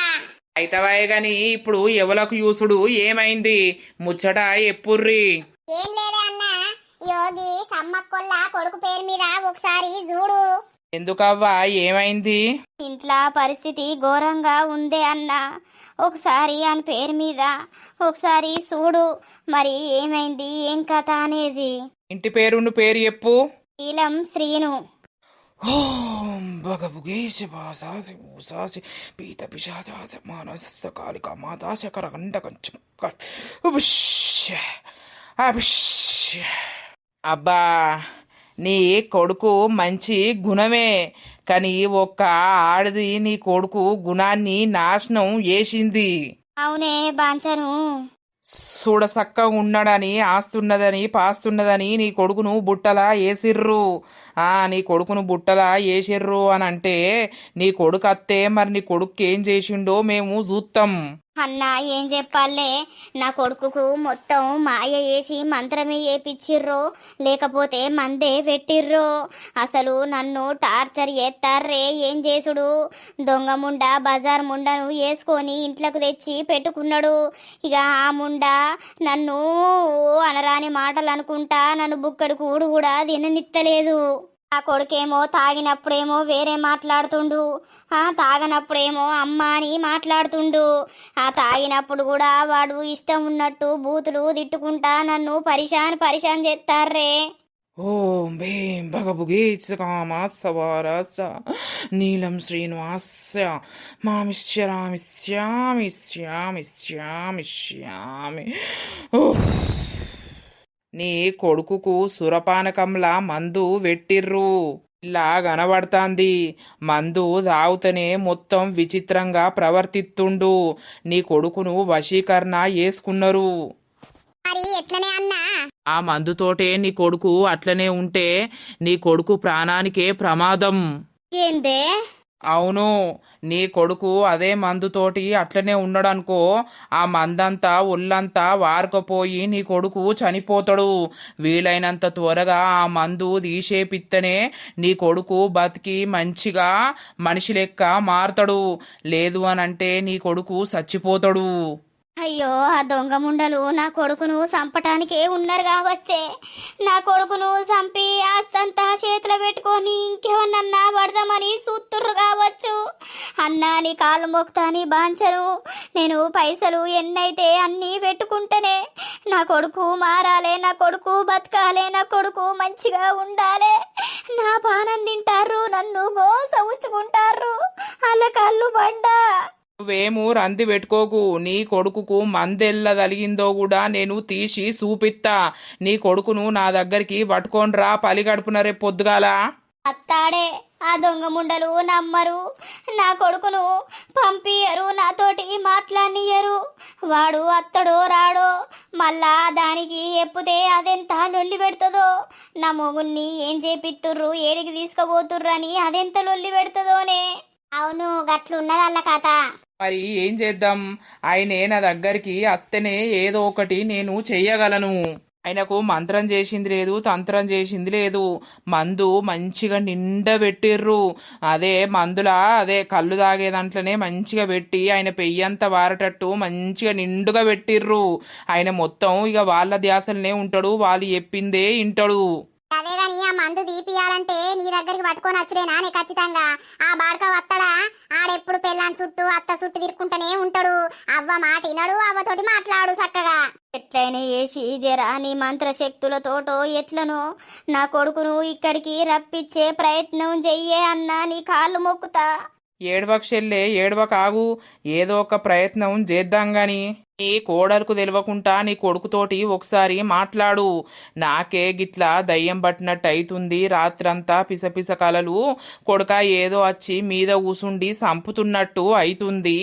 అయితవాయే గాని ఇప్పుడు ఎవలకు యూసుడు ఏమైంది? ముచ్చట ఎప్పుర్రి. ఏం లేదే అన్న. అయ్యో గోగి సమ్మక్కొల్ల కొడుకు పేరు మీద ఒకసారి చూడు. ఎందుకవ్వా ఏమైంది? ఇంట్లో పరిస్థితి ఘోరంగా ఉందే అన్న, ఒకసారి అని పేరు మీద ఒకసారి చూడు, మరి ఏమైంది ఏం కథ అనేది. ఇంటి పేరు చెప్పు. నీలం శ్రీను. ఓం భగభుగేశ భాసాసి భూసాసి పీత పిశాచాస మానస కాళిక మాతా శకర కండ కంచం అబ్బా, నీ కొడుకు మంచి గుణమే, కానీ ఒక్క ఆడది నీ కొడుకు గుణాన్ని నాశనం చేసింది. అవునే బాంచను. చూడసక్క ఉన్నాడని ఆస్తున్నదని పాస్తున్నదని నీ కొడుకును బుట్టలా వేసిర్రు. నీ కొడుకును బుట్టలా వేసిర్రు అని అంటే నీ కొడుకు అత్తే మరి నీ కొడుకు ఏం చేసిండో మేము చూస్తాం. అన్నా ఏం చెప్పాలే, నా కొడుకుకు మొత్తం మాయ వేసి మంత్రమే వేపిచ్చిర్రో లేకపోతే మందే పెట్టిర్రో, అసలు నన్ను టార్చర్ చేస్తారే. ఏం చేసుడు, దొంగ ముండ బజార్ ముండను వేసుకొని ఇంట్లోకి తెచ్చి పెట్టుకున్నాడు. ఇక ఆ ముండ నన్ను అనరాని మాటలు అనుకుంటా నన్ను బుక్కడు కూడు కూడా తిననిత్తలేదు. ఆ కొడుకేమో తాగినప్పుడేమో వేరే మాట్లాడుతుండు, తాగనప్పుడేమో అమ్మ అని మాట్లాడుతుండు. తాగినప్పుడు కూడా వాడు ఇష్టం ఉన్నట్టు బూతులు తిట్టుకుంటా నన్ను పరిశాన్ చేస్తారే. ఓం భీం భగభుగేశ కామాసవారస నీలం శ్రీనివాస్య మామిశ్యామి. నీ కొడుకుకు సురపానకంలా మందు పెట్టిర్రు. ఇలా కనబడుతాంది. మందు తాగుతనే మొత్తం విచిత్రంగా ప్రవర్తిస్తుండు. నీ కొడుకును వశీకరణ చేసుకున్నారు. మరి ఎట్లనే అన్నా, ఆ మందుతోటే నీ కొడుకు అట్లనే ఉంటే నీ కొడుకు ప్రాణానికే ప్రమాదం. ఏందే? అవును, నీ కొడుకు అదే మందుతోటి అట్లనే ఉన్నాడనుకో, ఆ మందంతా ఒళ్ళంతా వారకపోయి నీ కొడుకు చనిపోతాడు. వీలైనంత త్వరగా ఆ మందు తీసేపిత్తనే నీ కొడుకు బతికి మంచిగా మనిషి లెక్క మారతాడు. లేదు అనంటే నీ కొడుకు చచ్చిపోతాడు. అయ్యో, ఆ దొంగ ముండలు నా కొడుకును చంపటానికే ఉన్నారు కావచ్చే. నా కొడుకును చంపి ఆస్తంతా చేతిలో పెట్టుకొని ఇంకేమన్నా పడదామని సూత్తుర్రు కావచ్చు. అన్నా నీ కాళ్ళు మొక్తాని బాంచను, నేను పైసలు ఎన్నైతే అన్నీ పెట్టుకుంటేనే నా కొడుకు మారాలే, నా కొడుకు బతకాలే, నా కొడుకు మంచిగా ఉండాలే. నా పానం తింటారు, నన్ను గోస ఉంచుకుంటారు, అలా కళ్ళు బండా. నువ్వేమో రంది పెట్టుకోకు. నీ కొడుకుకు మందెల్ల తలిగిందో కూడా నేను తీసి చూపిత్తా. నీ కొడుకును నా దగ్గరికి పట్టుకొని రా, పలిగడుపున రేపు పొద్దుగాల. అత్తాడే, ఆ దొంగ ముండలు నమ్మరు, నా కొడుకును పంపియరు, నాతోటి మాట్లాడియరు. వాడు అత్తడో రాడో, మళ్ళా దానికి ఎప్పితే అదెంత లొల్లి పెడుతుందో. నా మొగుణ్ణి ఏం చేపిత్తుర్రు, ఏడికి తీసుకుపోతుర్రు అని అదెంత లొల్లి పెడుతుందోనే. అవును, గట్లున్నది అల్ల కథ. మరి ఏం చేద్దాం? ఆయనే నా దగ్గరికి అత్తనే ఏదో ఒకటి నేను చెయ్యగలను. ఆయనకు మంత్రం చేసింది లేదు, తంత్రం చేసింది లేదు. మందు మంచిగా నిండా పెట్టిర్రు. అదే మందులా అదే కళ్ళు తాగే దాంట్లోనే మంచిగా పెట్టి ఆయన పెయ్యంత వారటట్టు మంచిగా నిండుగా పెట్టిర్రు. ఆయన మొత్తం ఇక వాళ్ళ ధ్యాసలనే ఉంటాడు, వాళ్ళు చెప్పిందే ఇంటాడు. అదే గాని ఆ మందు దీపియాలంటే నీ దగ్గరికి పట్టుకొని వచ్చుడేనా? నే ఖచ్చితంగా ఆ బాడక వత్తడా? ఆడెప్పుడు పెళ్ళాన్ని చుట్టూ అత్త చుట్టూ తిరుక్కుంటూనే ఉంటాడు. అవ్వ మాట వినడు, అవ్వతోటి మాట్లాడు చక్కగా. ఎట్లయినా వేసి జరా నీ మంత్రశక్తులతోటో ఎట్లనో నా కొడుకును ఇక్కడికి రప్పించే ప్రయత్నం చెయ్యే అన్నా, నీ కాళ్ళు మొక్కుతా. ఏడవకు చెల్లే, ఏడవకాగు, ఏదో ఒక ప్రయత్నం చేద్దాం గాని. నీ కోడలకు తెలియకుండా నీ కొడుకుతోటి ఒకసారి మాట్లాడు. నాకే గిట్లా దయ్యం పట్టినట్టు అవుతుంది, రాత్రంతా పిసపిస కలలు, కొడుక ఏదో వచ్చి మీద కూసుండి సంపుతున్నట్టు అవుతుంది.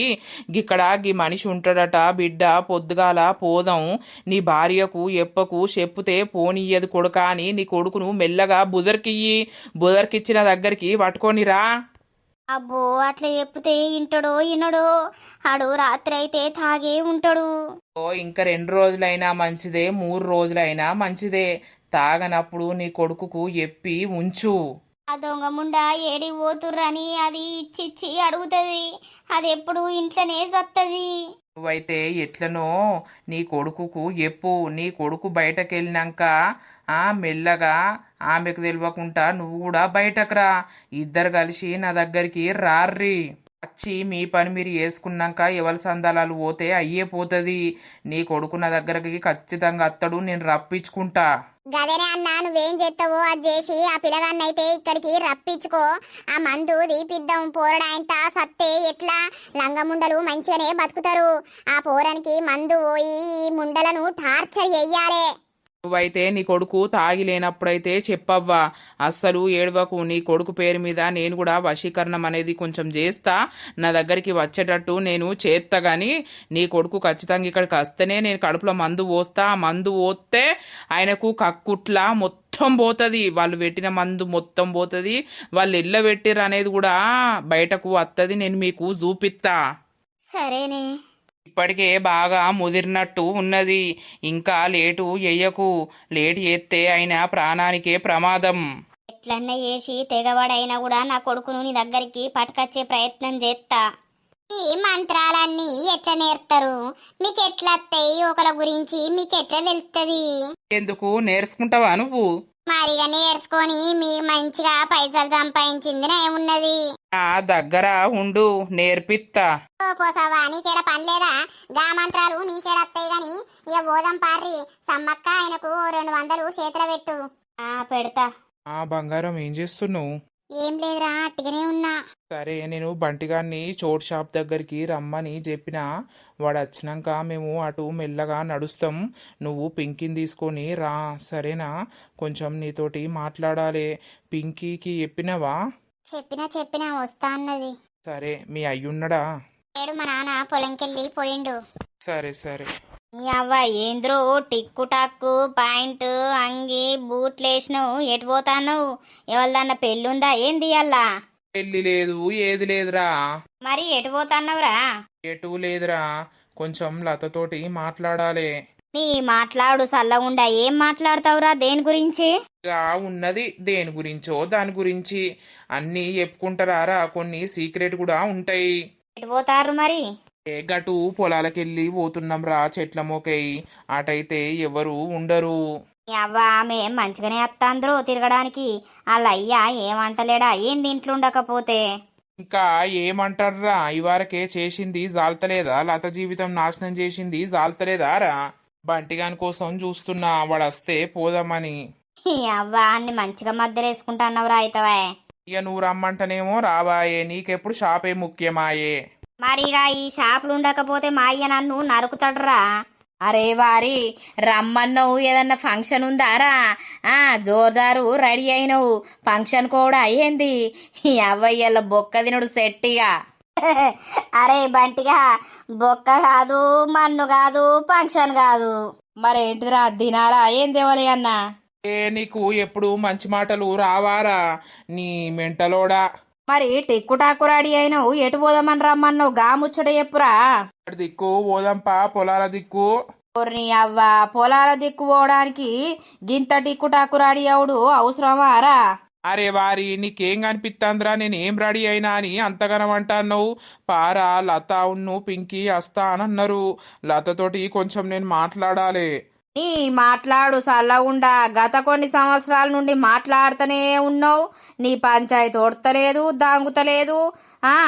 గిక్కడ గీ మనిషి ఉంటాడట బిడ్డ, పొద్దుగాల పోదాం, నీ భార్యకు ఎప్పకు చెప్పుతే పోనీయదు కొడుక అని నీ కొడుకును మెల్లగా బుదర్కిచ్చిన దగ్గరికి పట్టుకొనిరా. అబ్బో, అట్లా చెప్తే ఇంటడో ఇనడో, ఆడు రాత్రి అయితే తాగే ఉంటాడు. ఇంకా 2 రోజులైనా మంచిదే, 3 రోజులైనా మంచిదే. తాగనప్పుడు నీ కొడుకుకు ఎప్పి ఉంచు. ఆ దొంగ ముండా ఏడి పోతుర్రని అది ఇచ్చి అడుగుతుంది. అది ఎప్పుడు ఇంట్లోనే సత్తది. నువ్వైతే ఎట్లనో నీ కొడుకుకు ఎప్పు, నీ కొడుకు బయటకెళ్ళినాక మెల్లగా ఆమెకు తెలియకుండా నువ్వు కూడా బయటకు రా. ఇద్దరు కలిసి నా దగ్గరికి రార్రి. వచ్చి మీ పని మీరు వేసుకున్నాక ఎవరి సందాలాలు పోతే అయ్యే పోతుంది. నీ కొడుకు నా దగ్గరికి ఖచ్చితంగా అత్తడు, నేను రప్పించుకుంటా. గదేనే అన్నా, నువ్వేం చేస్తావో అది చేసి ఆ పిల్లగాన్నైతే ఇక్కడికి రప్పించుకో. ఆ మందు దీపిద్దాం. పోరడాయంత సత్తే ఎట్లా లంగముండలు మంచిగానే బతుకుతారు. ఆ పోరానికి మందు పోయి ఈ ముండలను టార్చర్ చెయ్యాలే. నువ్వైతే నీ కొడుకు తాగి లేనప్పుడైతే చెప్పవ్వా, అస్సలు ఏడవకు. నీ కొడుకు పేరు మీద నేను కూడా వశీకరణం అనేది కొంచెం చేస్తా. నా దగ్గరికి వచ్చేటట్టు నేను చేస్తా. గాని నీ కొడుకు ఖచ్చితంగా ఇక్కడికి వస్తేనే నేను కడుపులో మందు పోస్తా. ఆ మందు పోస్తే ఆయనకు కక్కుట్లా మొత్తం పోతుంది. వాళ్ళు పెట్టిన మందు మొత్తం పోతుంది. వాళ్ళు ఎల్ల పెట్టిర్రు అనేది కూడా బయటకు వస్తుంది. నేను మీకు చూపిస్తా. సరేనే. ఇప్పటికే బాగా ముదిరినట్టు ఉన్నది. ఇంకా లేటు చెయ్యకు. లేటు చేస్తే ఆయన ప్రాణానికే ప్రమాదం. ఎట్లన్నా చేసి తెగవాడైనా కూడా నా కొడుకును నీ దగ్గరికి పట్టుకొచ్చే ప్రయత్నం చేస్తా. ఈ మంత్రాలన్నీ ఎట్లా నేర్తారు? మీకు ఎట్లా వస్తాయి? ఒకరి గురించి మీకు ఎట్లా తెలుస్తుంది? ఎందుకు నేర్చుకుంటావా నువ్వు? మరిగా నేర్చుకొని మీరు మంచిగా పైసలు సంపాదించింది ఏమున్నది? నా దగ్గర ఉండు, నేర్పిత్తా. పోసావా, నీకేడ పని లేదా? గా మంత్రాలు నీకేడత్తాయి గాని ఇక బోధం పార్రి. సమ్మక్క ఆయనకు 200 చేతుల పెట్టు. పెడతా. బంగారం ఏం చేస్తున్నావు? ఏం లేదురా, అట్టిగానే ఉన్నా. సరే, నేను బంటిగాన్ని చోట్ షాప్ దగ్గరికి రమ్మని చెప్పిన. వాడు వచ్చినాక మేము అటు మెల్లగా నడుస్తాం. నువ్వు పింకీని తీసుకొని రా, సరేనా? కొంచెం నీతోటి మాట్లాడాలి. పింకీకి చెప్పినవా? చెప్పినా వస్తా అన్నది. సరే, మీ అయ్యున్నడా? ఏడు, మా నాన్న పొలంకెళ్ళి పోయిండు. సరే సరే. నీ అవ్వ ఏంద్రో టిక్కు టాక్కు పాయింట్ అంగి బూట్లు వేసినావు, ఎటు పోతాను? ఎవరిదన్న పెళ్ళుందా ఏంది అల్లా? పెళ్ళి లేదు, ఏది లేదురా. మరి ఎటు పోతాన్నవురా? ఎటు లేదురా, కొంచెం లతతోటి మాట్లాడాలి. నీ మాట్లాడు సల్లగుండా. ఏం మాట్లాడతావురా? దేని గురించి? ఇక ఉన్నది దేని గురించో దాని గురించి అన్నీ చెప్పుకుంటారా. కొన్ని సీక్రెట్ కూడా ఉంటాయి. ఎటు పోతారు మరి? గటు పొలాలకెళ్ళి పోతున్నాం రా, చెట్ల మోకై. అటైతే ఎవరు ఉండరు. నీ అవ్వ ఆమె మంచిగానే వస్తాంద్రో తిరగడానికి. వాళ్ళయ్యా ఏమంటలేడా ఏంది ఇంట్లో ఉండకపోతే? ఇంకా ఏమంటారా, ఇవరకే చేసింది జాల్తలేదా? లత జీవితం నాశనం చేసింది జాల్తలేదా రా? బంటిగాని కోసం చూస్తున్నా, వాడు వస్తే పోదామని. ఈ అవ్వ అన్ని మంచిగా మద్దలేసుకుంటున్నావురా అయితవా? ఇక నువ్వు రమ్మంటనేమో రావాయే, నీకెప్పుడు షాపే ముఖ్యమాయే. మరిగా ఈ షాపులు ఉండకపోతే మా అయ్య నన్ను నరుకుతాడురా. అరే వారి రమ్మన్నావు, ఏదన్నా ఫంక్షన్ ఉందారా? జోర్దారు రెడీ అయినవు, ఫంక్షన్ కూడా అయ్యింది. ఈ అవ్వయ్యల బొక్క తినడు సెట్టిగా. అరే బంటిగా, బొక్క కాదు, మన్ను కాదు, ఫంక్షన్ కాదు. మరేంటిరా దినాలా ఏం దేవలే అన్నా? నీకు ఎప్పుడు మంచి మాటలు రావారా నీ మెంటలోడా? మరి టిక్కుటాకు రెడీ అయినావు, ఎటు పోదామని రమ్మన్నావు? గా ముచ్చట చెప్పురా. దిక్కు పోదాంపా, పొలాల దిక్కు. నీ అవ్వ, పొలాల దిక్కు పోవడానికి గింత టిక్కుటాకు రెడీ అవుడు అవసరమారా? అరే వారి, నీకేం కనిపిస్తాందిరా నేను ఏం రెడీ అయినా అని అంతగానం అంటున్నావు? పారా, లత ఉన్ను పింకీ వస్తా అని అన్నారు. లతతోటి కొంచెం నేను మాట్లాడాలి. నీ మాట్లాడు సల్లగుండా. గత కొన్ని సంవత్సరాల నుండి మాట్లాడుతూనే ఉన్నావు. నీ పంచాయతీ ఓడతలేదు, దాంగుతలేదు.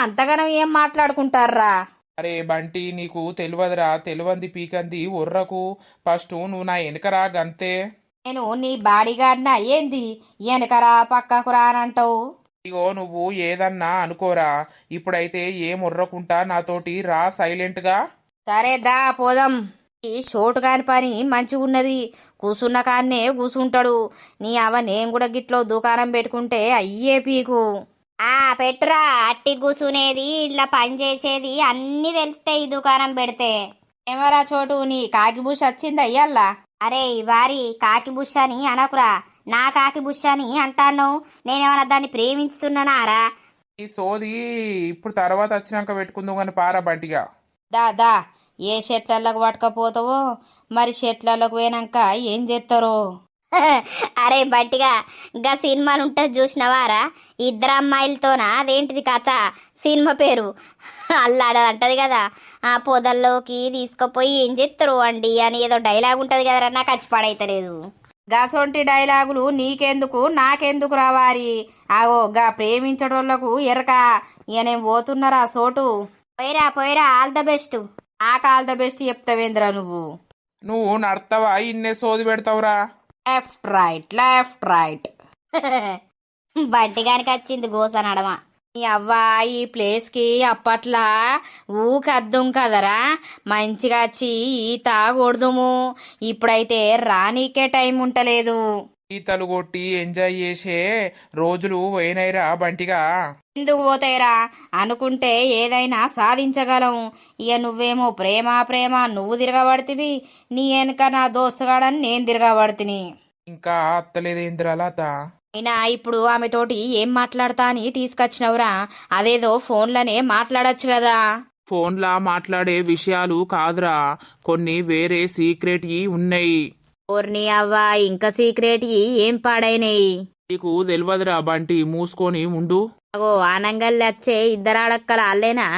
అంతగానం ఏం మాట్లాడుకుంటారా? అరే బంటి, నీకు తెలియదురా, తెలివంది పీకంది ఒర్రకు. ఫస్ట్ నువ్వు నా వెనకరా గంతే. నేను నీ బాడీగార్డ్నా ఏంది? వెనకరా పక్కకు రానంటావు? ఇగో నువ్వు ఏదన్నా అనుకోరా, ఇప్పుడైతే ఏం ఒర్రకుంటా నాతోటి రా సైలెంట్గా. సరే దా పోదాం. ఈ షోటు కాని పని మంచిగున్నది. కూసున్న కాన్నే కూసుంటాడు. నీ అవ నేను కూడా గిట్లో దుకాణం పెట్టుకుంటే అయ్యే పీకు. పెట్టురా, అట్టి కూసునేది ఇట్లా పని చేసేది అన్ని తెలుస్తాయి దుకాణం పెడితే. ఏమరా చోటు, నీ కాకి బుష్ వచ్చింది అయ్యల్లా? అరే వారి, కాకి బుష్ అని అనకురా, నా కాకి బుష్ అని అంటాను. నేనేమన్నా దాన్ని ప్రేమించుతున్నానారా? ఈ సోది ఇప్పుడు తర్వాత వచ్చినాక పెట్టుకుందాం కానీ పారా బంటిగా. దా ఏ షెట్లలోకి పట్టుకపోతావో మరి, షెట్లలోకి పోయినాక ఏం చేస్తారో. అరే బట్టిగా, గా సినిమాలు ఉంటుంది చూసినవారా? ఇద్దరు అమ్మాయిలతోనా? అదేంటిది కథ? సినిమా పేరు అల్లాడది అంటది కదా, ఆ పొదల్లోకి తీసుకుపోయి ఏం చేస్తారు అండి అని ఏదో డైలాగ్ ఉంటది కదరా, నాకు వచ్చి పాడైతలేదు. గసొంటి డైలాగులు నీకెందుకు నాకెందుకు రావారి. ఆగో గా ప్రేమించటోళ్లకు ఎరక. ఇక నేను పోతున్నారా సోటు. పోయిరా పోయిరా, ఆల్ ద బెస్ట్. ఆ కాల్ ద బెస్ట్ చెప్తావేంద్రా నువ్వు. నువ్వు నడతావా ఇన్నే సోది పెడతావురా? Left right. బంటిగానికి వచ్చింది గోస నడమ. ఈ అవ్వ ఈ ప్లేస్ కి అప్పట్లా ఊకద్దుం కదరా, మంచిగా వచ్చి ఈత కొడుదుము. ఇప్పుడైతే రానీకే టైం ఉంటలేదు. ఈతలు కొట్టి ఎంజాయ్ చేసే రోజులు పోయినైరా బంటిగా. ఎందుకు పోతాయిరా, అనుకుంటే ఏదైనా సాధించగలం. ఇక నువ్వేమో ప్రేమ ప్రేమ నువ్వు తిరగబడితివి, నీ వెనుక నా దోస్తుగాడని నేను తిరగబడితిని. ఇంకా అత్తలేదేంద్రా లత? అయినా ఇప్పుడు ఆమెతోటి ఏం మాట్లాడతా అని తీసుకొచ్చినవురా? అదేదో ఫోన్లోనే మాట్లాడొచ్చు కదా. ఫోన్లా మాట్లాడే విషయాలు కాదురా, కొన్ని వేరే సీక్రెట్ ఉన్నాయి. ఓర్ని అవ్వా, ఇంకా సీక్రెట్ ఏం పాడైనాయి? నీకు తెలియదురా బంటి, మూసుకొని ఉండు. అగో ఆనంగల్లి వచ్చే ఇద్దరాడక్కల అల్లేనా?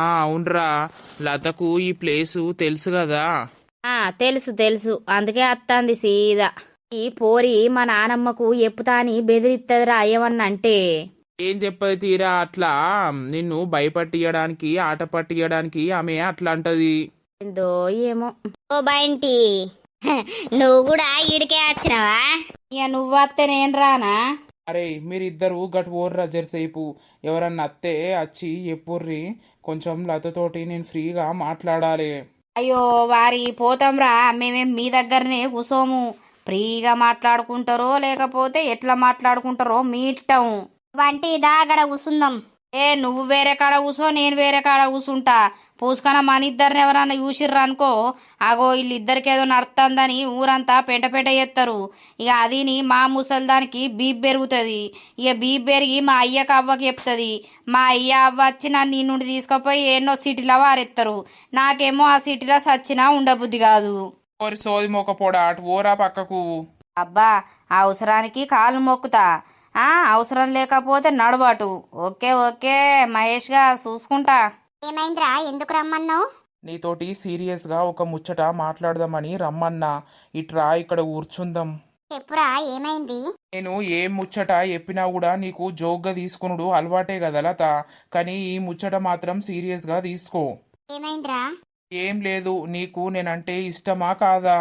అవునరా, లతకు ఈ ప్లేసు తెలుసు కదా. తెలుసు, అందుకే అత్తాంది సీదా. ఈ పోరి మా నానమ్మకు ఎప్పుతా అని బెదిరిత్తదిరా ఏమన్నా అంటే. ఏం చెప్పదు తీరా, అట్లా నిన్ను భయపట్టియడానికి ఆట పట్టియడానికి ఆమె అట్లా అంటది. ఏందో ఏమో. ఓ బంటి, నువ్వు కూడా ఈడికే వచ్చినావా? ఇక నువ్వత్తే నేను రానా? అరే మీరిద్దరు గట్ ఓర్రా జరసేపు, ఎవరన్నా అత్తే వచ్చి ఎప్పుర్రి, కొంచెం లతతోటి నేను ఫ్రీగా మాట్లాడాలి. అయ్యో వారి పోతాంరా, మేమేం మీ దగ్గరనే కూసోము. ఫ్రీగా మాట్లాడుకుంటారో లేకపోతే ఎట్లా మాట్లాడుకుంటారో మీ ఇష్టం. బంటి దాగడ కూసుందాం. నువ్వు వేరే కాడ కూసో, నేను వేరే కాడ కూసుంటా. పూసుకన మన ఇద్దరిని ఎవరన్నా చూసిర్రు అనుకో, అగో వీళ్ళిద్దరికి ఏదో నడుతుందని ఊరంతా పెంట చేస్తారు. ఇక అదిని మా ముసలిదానికి బీప్ పెరుగుతుంది. ఇక బీప్ పెరిగి మా అయ్యకు అవ్వకి చెప్తుంది. మా అయ్య అవ్వ వచ్చి నన్ను నుండి తీసుకుపోయి ఎన్నో సిటీలో వారెత్తారు. నాకేమో ఆ సిటీలో సచ్చినా ఉండబుద్ధి కాదు. ఓరి సోది మొక్కపోడా, అటు ఓరా పక్కకు. అబ్బా, అవసరానికి కాలు మొక్కుతా, అవసరం లేకపోతే నడబాటు. ఓకే మహేష్ గా చూసుకుంటా. ఏమైందిరా, ఎందుకు రమ్మన్నావు? నీతోటి సీరియస్ గా ఒక ముచ్చట మాట్లాడదామని రమ్మన్నా. ఇట్రా ఇక్కడ కూర్చుందాం. చెప్పురా, ఏమైంది? నేను ఏం ముచ్చట చెప్పినా కూడా నీకు జోక్గా తీసుకునుడు అలవాటే కదా లత, కానీ ఈ ముచ్చట మాత్రం సీరియస్ గా తీసుకో. ఏమైందిరా? ఏం లేదు, నీకు నేనంటే ఇష్టమా కాదా?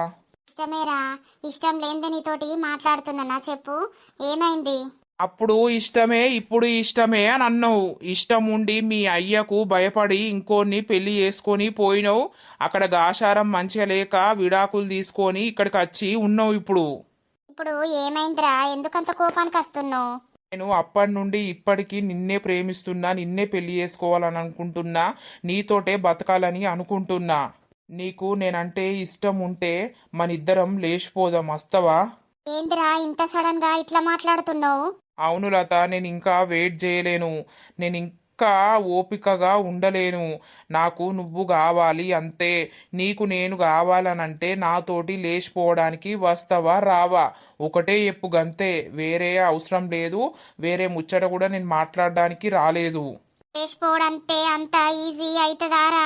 ఇష్టమేరా, ఇష్టం లేనిదే నీతోటి మాట్లాడుతున్నానా, చెప్పు ఏమైంది? అప్పుడు ఇష్టమే ఇప్పుడు ఇష్టమే అని అన్నావు. ఇష్టం ఉండి మీ అయ్యకు భయపడి ఇంకోన్ని పెళ్లి చేసుకొని పోయినావు. అక్కడ గాశారం మంచిగా లేక విడాకులు తీసుకొని ఇక్కడికి వచ్చి ఉన్నావు. ఇప్పుడు ఏమైందిరా, ఎందుకంత కోపానికి వస్తున్నావు? నేను అప్పటి నుండి ఇప్పటికీ నిన్నే ప్రేమిస్తున్నా, నిన్నే పెళ్లి చేసుకోవాలని అనుకుంటున్నా, నీతోటే బతకాలని అనుకుంటున్నా. నీకు నేనంటే ఇష్టం ఉంటే మనిద్దరం లేచిపోదాం, వస్తావా? ఏందిరా ఇంత సడన్ గా ఇట్లా మాట్లాడుతున్నావు? అవును లత, నేను ఇంకా వెయిట్ చేయలేను, నేను ఇంకా ఓపికగా ఉండలేను. నాకు నువ్వు కావాలి అంతే. నీకు నేను కావాలనంటే నాతోటి లేచిపోవడానికి వస్తావా రావా? ఒకటే ఎప్పు గంతే, వేరే అవసరం లేదు. వేరే ముచ్చట కూడా నేను మాట్లాడడానికి రాలేదు. లేచిపోవడంటే అంత ఈజీ అవుతుందారా?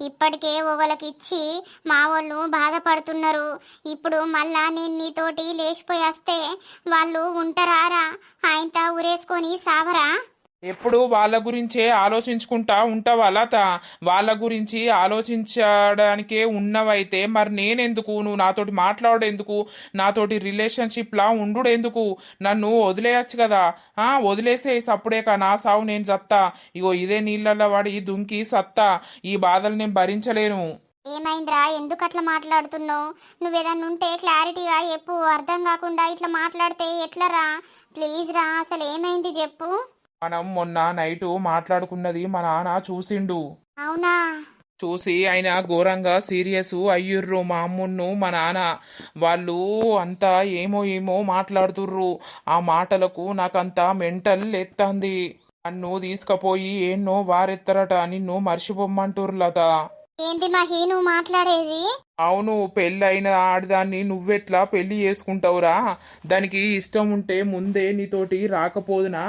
ఇప్పటికే ఓవలకి ఇచ్చి మా వాళ్ళు బాధపడుతున్నారు. ఇప్పుడు మళ్ళా నేను నీతోటి లేచిపోయి వస్తే వాళ్ళు ఉంటారా? ఆయనతో ఊరేసుకొని సావరా? ఎప్పుడు వాళ్ళ గురించే ఆలోచించుకుంటా ఉంటావా లత? వాళ్ళ గురించి ఆలోచించడానికే ఉన్నవైతే మరి నేనెందుకు? నువ్వు నాతోటి మాట్లాడేందుకు? నాతోటి రిలేషన్షిప్లా ఉండుడెందుకు? నన్ను వదిలేయచ్చు కదా. వదిలేసే సప్పుడేక నా సావు నేను సత్తా. ఇగో ఇదే నీళ్ళల్లో పడి దుంకి సత్తా. ఈ బాధలు నేను భరించలేను. ఏమైందిరా, ఎందుకు అట్లా మాట్లాడుతున్నావు? నువ్వేదన్నా ఉంటే క్లారిటీగా చెప్పు. అర్థం కాకుండా ఇట్లా మాట్లాడితే ఎట్లరా? ప్లీజ్ రా, అసలు ఏమైంది చెప్పు. మనం మొన్న నైటు మాట్లాడుకున్నది మా నాన్న చూసిండు. అవునా? చూసి ఆయన ఘోరంగా సీరియస్ అయ్యుర్రు. మా అమ్మును మా నాన్న వాళ్ళు అంతా ఏమో మాట్లాడుతుర్రు. ఆ మాటలకు నాకంతా మెంటల్ ఎత్తంది. నన్ను తీసుకుపోయి ఎన్నో వారెత్తరట, నిన్ను మర్చిపోమ్మంటుర్రు లత. ఏంటి మహి నువ్వు మాట్లాడేది? అవును, పెళ్ళి అయిన ఆడదాన్ని నువ్వెట్లా పెళ్లి చేసుకుంటావురా? దానికి ఇష్టం ఉంటే ముందే నీతోటి రాకపోదునా?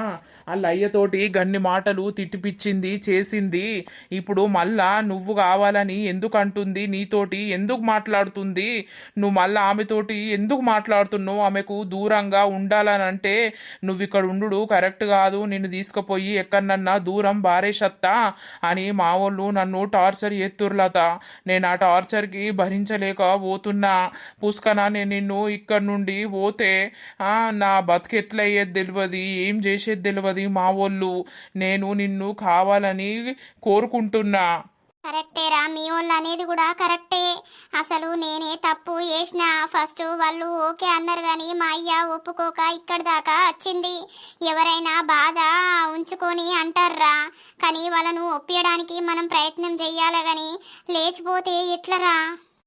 వాళ్ళ అయ్యతోటి గన్ని మాటలు తిట్టిపిచ్చింది చేసింది. ఇప్పుడు మళ్ళా నువ్వు కావాలని ఎందుకు అంటుంది? నీతోటి ఎందుకు మాట్లాడుతుంది? నువ్వు మళ్ళా ఆమెతోటి ఎందుకు మాట్లాడుతున్నావు? ఆమెకు దూరంగా ఉండాలని అంటే నువ్వు ఇక్కడ ఉండు కరెక్ట్ కాదు, నిన్ను తీసుకుపోయి ఎక్కడన్నా దూరం బారేషత్తా అని మా వాళ్ళు నన్ను టార్చర్ ఎత్తుర్లత. నేను ఆ టార్చర్కి భరించలేక పోతున్నా. పుష్కన నేను నిన్ను ఇక్కడ నుండి పోతే నా బతుకు ఎట్లా అయ్యేది తెలియదు, ఏం చేసేది తెలియదు మా వాళ్ళు. నేను నిన్ను కావాలని కోరుకుంటున్నా. కరెక్టేరా, మీ వాళ్ళు అనేది కూడా కరెక్టే. అసలు నేనే తప్పు చేసిన. ఫస్ట్ వాళ్ళు ఓకే అన్నారు కానీ మా అయ్య ఒప్పుకోక ఇక్కడి దాకా వచ్చింది. ఎవరైనా బాధ ఉంచుకొని అంటారా, కానీ వాళ్ళను ఒప్పియడానికి మనం ప్రయత్నం చెయ్యాలి కానీ లేచిపోతే ఎట్లరా?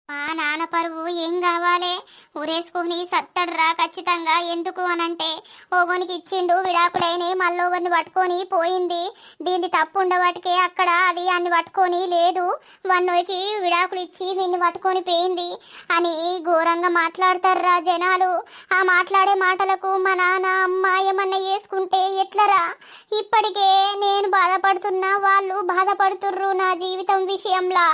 మా నాన్న పరువు ఏం కావాలి? ఊరేసుకొని సత్తడురా ఖచ్చితంగా. ఎందుకు అనంటే ఓగోనికి ఇచ్చిండు విడాకులైన, మళ్ళోగని పట్టుకొని పోయింది. దీన్ని తప్పు ఉండబట్టికే అక్కడ అది అన్ని పట్టుకొని లేదు, వన్నోకి విడాకులు ఇచ్చి వీన్ని పట్టుకొని పోయింది అని ఘోరంగా మాట్లాడతారా జనాలు. ఆ మాట్లాడే మాటలకు మా నాన్న అమ్మ ఏమన్నా చేసుకుంటే ఎట్లరా? ఇప్పటికే నేను బాధపడుతున్నా, వాళ్ళు బాధపడుతుర్రు నా జీవితం విషయంలో.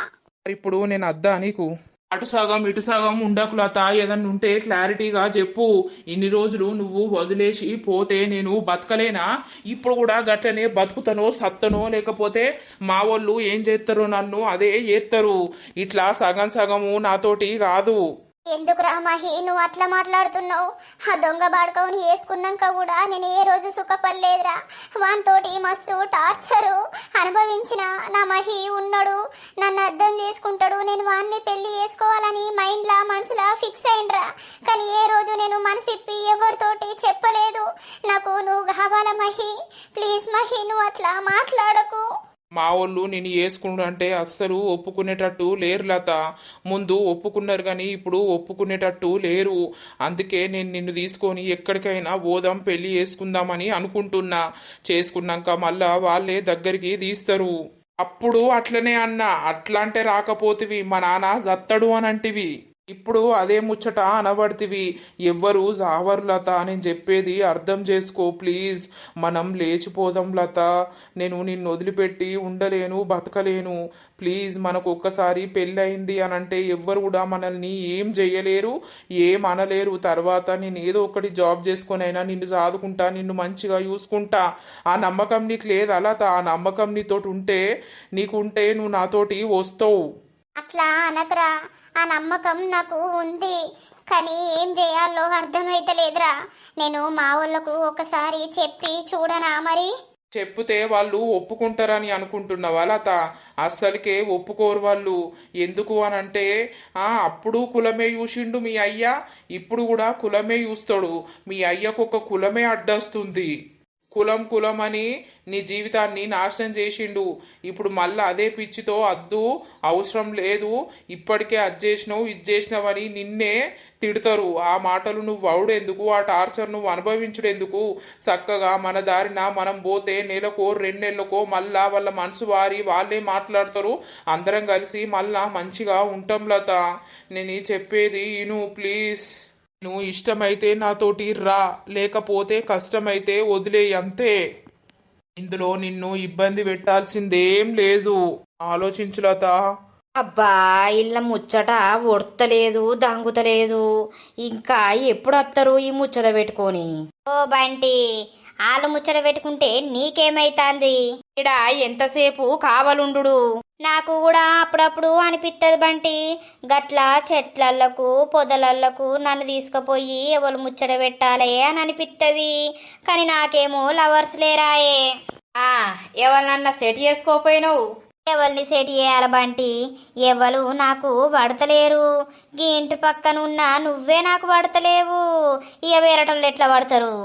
ఇప్పుడు నేను అద్దా నీకు? అటు సగం ఇటు సగం ఉండకు లత. ఏదన్నా ఉంటే క్లారిటీగా చెప్పు. ఇన్ని రోజులు నువ్వు వదిలేసి పోతే నేను బతకలేనా? ఇప్పుడు కూడా గట్లనే బతుకుతానో సత్తనో, లేకపోతే మా వాళ్ళు ఏం చేస్తారో నన్ను అదే చేస్తారు. ఇట్లా సగం సగము నాతోటి కాదు. ఎందుకురా మహి నువ్వు అట్లా మాట్లాడుతున్నావు? ఆ దొంగ బాడుకవుని వేసుకున్నాక కూడా నేను ఏ రోజు సుఖపడలేదురా. వానితోటి మస్తు టార్చరు అనుభవించిన. నా మహి ఉన్నాడు, నన్ను అర్థం చేసుకుంటాడు, నేను వాన్ని పెళ్లి చేసుకోవాలని మైండ్లా మనసులా ఫిక్స్ అయిండ్రా. కానీ ఏ రోజు నేను మనసిప్పి ఎవరితోటి చెప్పలేదు. నాకు నువ్వు కావాలా మహి? ప్లీజ్ మహి నువ్వు అట్లా మాట్లాడకు. మా వాళ్ళు నేను వేసుకుంటే అస్సలు ఒప్పుకునేటట్టు లేరు లత. ముందు ఒప్పుకున్నారు కానీ ఇప్పుడు ఒప్పుకునేటట్టు లేరు. అందుకే నేను నిన్ను తీసుకొని ఎక్కడికైనా పోదాం, పెళ్లి చేసుకుందామని అనుకుంటున్నా. చేసుకున్నాక మళ్ళా వాళ్ళే దగ్గరికి తీస్తారు. అప్పుడు అట్లనే అన్నా, అట్లా అంటే రాకపోతివి, మా నాన్న జత్తడు అని అంటివి. ఇప్పుడు అదే ముచ్చట అనబడితివి. ఎవ్వరు జావరు లత. నేను చెప్పేది అర్థం చేసుకో ప్లీజ్. మనం లేచిపోదాం లత. నేను నిన్ను వదిలిపెట్టి ఉండలేను, బతకలేను. ప్లీజ్ మనకు ఒక్కసారి పెళ్ళయింది అని అంటే ఎవ్వరు కూడా మనల్ని ఏం చెయ్యలేరు, ఏం అనలేరు. తర్వాత నేను ఏదో ఒకటి జాబ్ చేసుకొని అయినా నిన్ను చదువుకుంటా, నిన్ను మంచిగా చూసుకుంటా. ఆ నమ్మకం నీకు లేదా లత? ఆ నమ్మకం నీతోటి ఉంటే, నీకుంటే నువ్వు నాతోటి వస్తావు. అట్లా అనకరా, ఆ నమ్మకం నాకు ఉంది కానీ ఏం చేయాలో అర్థమైతలేదురా. నేను మా వాళ్ళకు ఒకసారి చెప్పి చూడనా మరి? చెప్తే వాళ్ళు ఒప్పుకుంటారని అనుకుంటున్నావా లత? అస్సలకే ఒప్పుకోరు వాళ్ళు. ఎందుకు అనంటే అప్పుడు కులమే చూసిండు మీ అయ్య, ఇప్పుడు కూడా కులమే చూస్తాడు. మీ అయ్యకు ఒక కులమే అడ్డొస్తుంది. కులం కులం అని నీ జీవితాన్ని నాశనం చేసిండు. ఇప్పుడు మళ్ళీ అదే పిచ్చితో అద్దు, అవసరం లేదు, ఇప్పటికే అది చేసినావు ఇది చేసినావని నిన్నే తిడతారు. ఆ మాటలు నువ్వు అవుడెందుకు? ఆ టార్చర్ నువ్వు అనుభవించుడెందుకు? చక్కగా మన దారిన మనం పోతే నెలకో 2 నెలలకో మళ్ళా వాళ్ళ మనసు వారి వాళ్ళే మాట్లాడతారు. అందరం కలిసి మళ్ళా మంచిగా ఉంటాం లత. నేను చెప్పేది ఇను ప్లీజ్. నువ్వు ఇష్టమైతే నాతోటి రా, లేకపోతే కష్టమైతే వదిలే, అంతే. ఇందులో నిన్ను ఇబ్బంది పెట్టాల్సిందేం లేదు. ఆలోచించు లత. అబ్బా ఇళ్ళ ముచ్చట ఒడతలేదు, దంగుతలేదు. ఇంకా ఎప్పుడు వస్తారు ఈ ముచ్చట పెట్టుకొని? ఓ బంటి, ఆలు ముచ్చట పెట్టుకుంటే నీకేమైతాంది? ఇక్కడ ఎంతసేపు కావాలుండు? నాకు కూడా అప్పుడప్పుడు అనిపిస్తుంది బంటి, గట్ల చెట్లలకు పొదలలకు నన్ను తీసుకుపోయి ఎవరు ముచ్చట పెట్టాలే అని అనిపిస్తుంది. కానీ నాకేమో లవర్స్ లేరాయే. ఎవరినన్నా సెట్ చేసుకోపోయినావు? ఎవరిని సెట్ చేయాల బంటి? ఎవరు నాకు పడతలేరు. గీ ఇంటి పక్కన ఉన్న నువ్వే నాకు పడతలేవు. ఇక వేరేటోళ్ళు ఎట్లా పడతారు?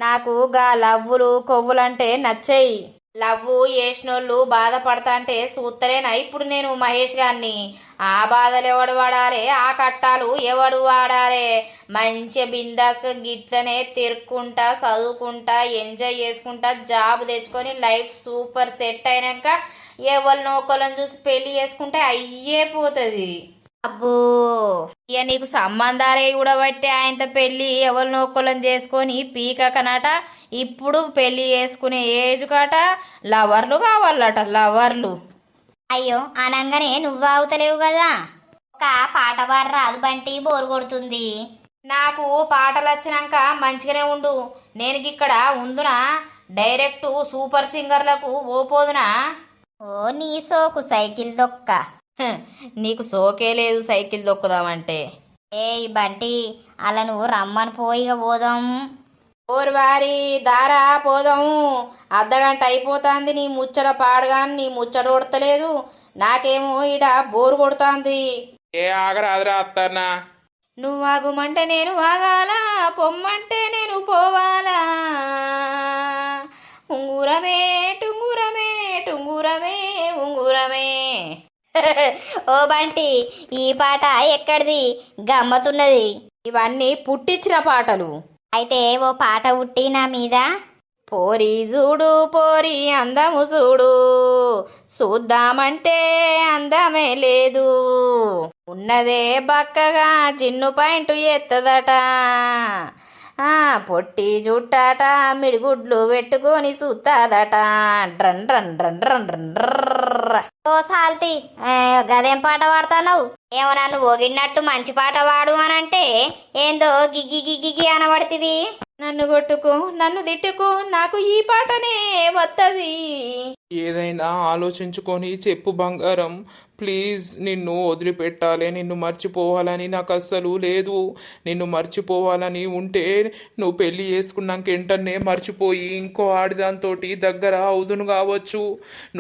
నాకు గా లవ్వులు కొవ్వులంటే నచ్చాయి. లవ్వు చేసినోళ్ళు బాధపడతా అంటే చూస్తలేనా ఇప్పుడు నేను మహేష్ గారిని? ఆ బాధలు ఎవడు వాడాలి, ఆ కట్టాలు ఎవడు వాడాలి? మంచిగా బిందాస్గా గిట్లనే తిరుక్కుంటా, చదువుకుంటా, ఎంజాయ్ చేసుకుంటా, జాబ్ తెచ్చుకొని లైఫ్ సూపర్ సెట్ అయినాక ఎవరినో ఒకళ్ళని చూసి పెళ్లి చేసుకుంటే అయ్యే పోతుంది. అబ్బో ఇక నీకు సంబంధాలే కూడా బట్టి ఆయనతో పెళ్ళి ఎవరినో ఒక్కళ్ళని చేసుకొని పీకకనట ఇప్పుడు పెళ్ళి చేసుకునే ఏజ్ కాట లవర్లు కావాలట లవర్లు. అయ్యో అనంగానే నువ్వు ఆగుతలేవు కదా. ఒక పాట పాడు రాదు బంటి, బోరు కొడుతుంది. నాకు పాటలు వచ్చినాక మంచిగానే ఉండు. నేను ఇక్కడ ఉందునా డైరెక్ట్ సూపర్ సింగర్లకు ఓపోదునా. ఓ నీ సోకు సైకిల్ దొక్క. నీకు సోకే లేదు సైకిల్ దొక్కుదామంటే. ఏయ్ బంటి అలా నువ్వు రమ్మని పోయిగా పోదాం. ఓరు వారి దారా పోదాము. అర్ధగంట అయిపోతుంది నీ ముచ్చట పాడగాని నీ ముచ్చట కొడతలేదు. నాకేమో ఈడ బోరు కొడుతుంది. ఏ ఆగరాదురా అత్తన్నా. నువ్వు ఆగుమంటే నేను ఆగాలా, పొమ్మంటే నేను పోవాలా. ఉంగురమే టుంగురమే టుంగురమే ఉంగురమే. ఓ బంటి ఈ పాట ఎక్కడిది, గమ్మతున్నది. ఇవన్నీ పుట్టించిన పాటలు. అయితే ఓ పాట ఉట్టి నా మీద. పోరి చూడు పోరి అందము చూడు, చూద్దామంటే అందమే లేదు. ఉన్నదే బక్కగా చిన్ను పాయింట్ ఎత్తదట, పొట్టి జుట్టాట మిడిగుడ్లు పెట్టుకొని చూస్తాదట. డ్రన్ డ్రన్ డ్రన్ డ్రన్ డ్రన్ డ్రర్. ఓ సాల్తి గదేం పాట పాడతావు? ఏమో నన్ను ఒగిడినట్టు మంచి పాట పాడు అనంటే ఏందో గిగి గిగి అనబడితివి. నన్ను కొట్టుకో నన్ను తిట్టుకో నాకు ఈ పాటనే వత్తది. ఏదైనా ఆలోచించుకొని చెప్పు బంగారం. ప్లీజ్, నిన్ను వదిలిపెట్టాలి, నిన్ను మర్చిపోవాలని నాకు అస్సలు లేదు. నిన్ను మర్చిపోవాలని ఉంటే నువ్వు పెళ్లి చేసుకున్నాక వెంటనే మర్చిపోయి ఇంకో ఆడిదాంతో దగ్గర అవుదును కావచ్చు.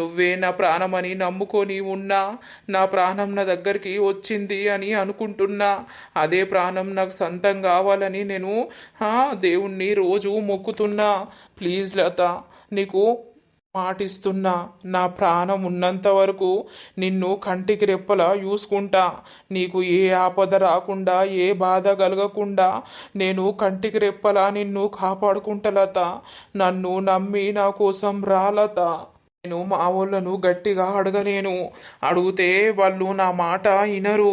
నువ్వే నా ప్రాణమని నమ్ముకొని ఉన్నా, నా ప్రాణం నా దగ్గరికి వచ్చింది అని అనుకుంటున్నా. అదే ప్రాణం నాకు సొంతం కావాలని నేను దేవుణ్ణి రోజు మొక్కుతున్నా. ప్లీజ్ లత, నీకు మాటిస్తున్నా, నా ప్రాణం ఉన్నంత వరకు నిన్ను కంటికి రెప్పలా చూసుకుంటా. నీకు ఏ ఆపద రాకుండా ఏ బాధ కలగకుండా నేను కంటికి రెప్పలా నిన్ను కాపాడుకుంటా లత. నన్ను నమ్మి నా కోసం రా లత. నేను మా వాళ్ళను గట్టిగా అడగలేను. అడిగితే వాళ్ళు నా మాట వినరు.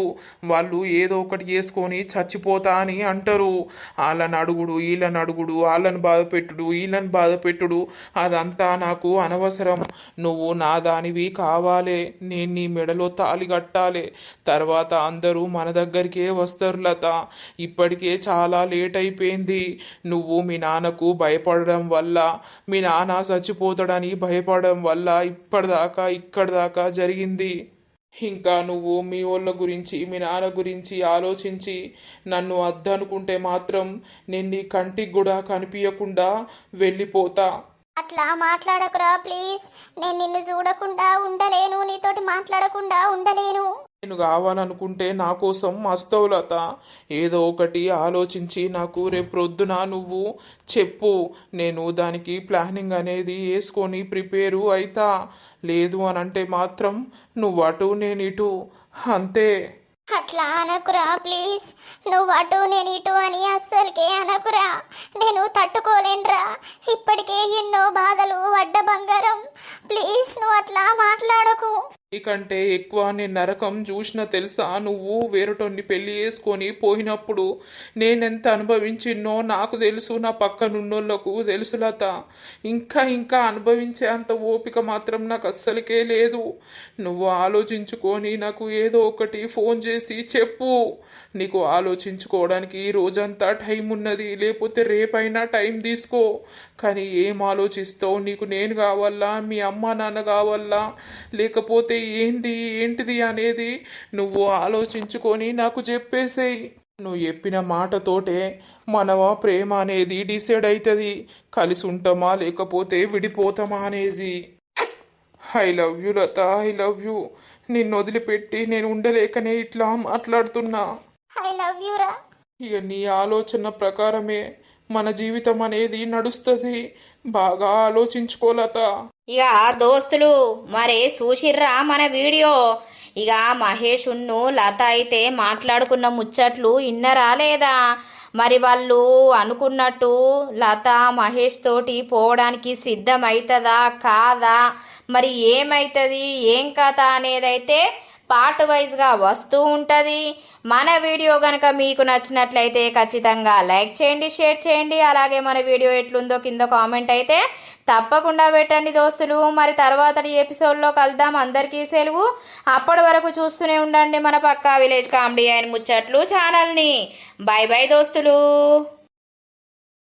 వాళ్ళు ఏదో ఒకటి చేసుకొని చచ్చిపోతా అని అంటారు. వాళ్ళని అడుగుడు వీళ్ళని అడుగుడు, వాళ్ళని బాధపెట్టుడు వీళ్ళని బాధపెట్టుడు అదంతా నాకు అనవసరం. నువ్వు నా దానివి కావాలి. నేను నీ మెడలో తాళి కట్టాలి. తర్వాత అందరూ మన దగ్గరికే వస్తారు లత. ఇప్పటికే చాలా లేట్ అయిపోయింది. నువ్వు మీ నాన్నకు భయపడడం వల్ల, మీ నాన్న చచ్చిపోతాడని భయపడడం వల్ల ఇప్పటిదాకా ఇక్కడ దాకా జరిగింది. ఇంకా నువ్వు మీ వాళ్ళ గురించి మీ నాన్న గురించి ఆలోచించి నన్ను అద్దనుకుంటే మాత్రం నేను నీ కంటికి కూడా కనిపించకుండా వెళ్ళిపోతా. అట్లా మాట్లాడకురా ప్లీజ్. నేను నిన్ను చూడకుండా ఉండలేను, నీతోటి మాట్లాడకుండా ఉండలేను. నేను కావాలనుకుంటే నా కోసం వస్తావు లత. ఏదో ఒకటి ఆలోచించి నాకు రేపు ప్రొద్దున నువ్వు చెప్పు. నేను దానికి ప్లానింగ్ అనేది వేసుకొని ప్రిపేరు అవుతా. లేదు అని అంటే మాత్రం నువ్వు అటు నేను ఇటు, అంతే. అట్లా అనకురా ప్లీజ్. నువ్వు అటు నేను ఇటు అని అస్సలకే అనకురా. నేను తట్టుకోలేనురా. ఇప్పటికే ఎన్నో బాధలు పడ్డ బంగారం. ప్లీజ్ నువ్వు అట్లా మాట్లాడకు. నీకంటే ఎక్కువ నేను నరకం చూసిన తెలుసా? నువ్వు వేరేటోన్ని పెళ్లి చేసుకొని పోయినప్పుడు నేనెంత అనుభవించిన్నో నాకు తెలుసు, నా పక్కనున్నోళ్లకు తెలుసు లత. ఇంకా ఇంకా అనుభవించే అంత ఓపిక మాత్రం నాకు అస్సలకే లేదు. నువ్వు ఆలోచించుకొని నాకు ఏదో ఒకటి ఫోన్ చేసి చెప్పు. నీకు ఆలోచించుకోవడానికి రోజంతా టైం ఉన్నది, లేకపోతే రేపైనా టైం తీసుకో. కానీ ఏం ఆలోచిస్తావు? నీకు నేను కావాలా, మీ అమ్మ నాన్న కావాలా, లేకపోతే ఏంటిది అనేది నువ్వు ఆలోచించుకొని నాకు చెప్పేసేయి. నువ్వు చెప్పిన మాటతోటే మన ప్రేమ అనేది డిసైడ్ అవుతుంది. కలిసి ఉంటామా లేకపోతే విడిపోతామా అనేది. I love you Latha, I love you. నిన్ను వదిలిపెట్టి నేను ఉండలేకనే ఇట్లా మాట్లాడుతున్నా. ఐ లవ్ యూ రా. ఇక నీ ఆలోచన ప్రకారమే మన జీవితం అనేది నడుస్తుంది. బాగా ఆలోచించుకోలత. ఇక దోస్తులు మరి చూసిర్రా మన వీడియో. ఇక మహేష్ ఉన్ను లత అయితే మాట్లాడుకున్న ముచ్చట్లు ఇన్నరా లేదా? మరి వాళ్ళు అనుకున్నట్టు లత మహేష్ తోటి పోవడానికి సిద్ధమవుతుందా కాదా, మరి ఏమవుతుంది ఏం కథ అనేదైతే పార్ట్ వైజ్గా వస్తూ ఉంటుంది. మన వీడియో కనుక మీకు నచ్చినట్లయితే ఖచ్చితంగా లైక్ చేయండి, షేర్ చేయండి. అలాగే మన వీడియో ఎట్లుందో కింద కామెంట్ అయితే తప్పకుండా పెట్టండి దోస్తులు. మరి తర్వాతటి ఎపిసోడ్లో కలుద్దాం. అందరికీ సెలవు. అప్పటి వరకు చూస్తూనే ఉండండి మన పక్కా విలేజ్ కామెడీ అండ్ ముచ్చట్లు ఛానల్ని. బై బై దోస్తులు.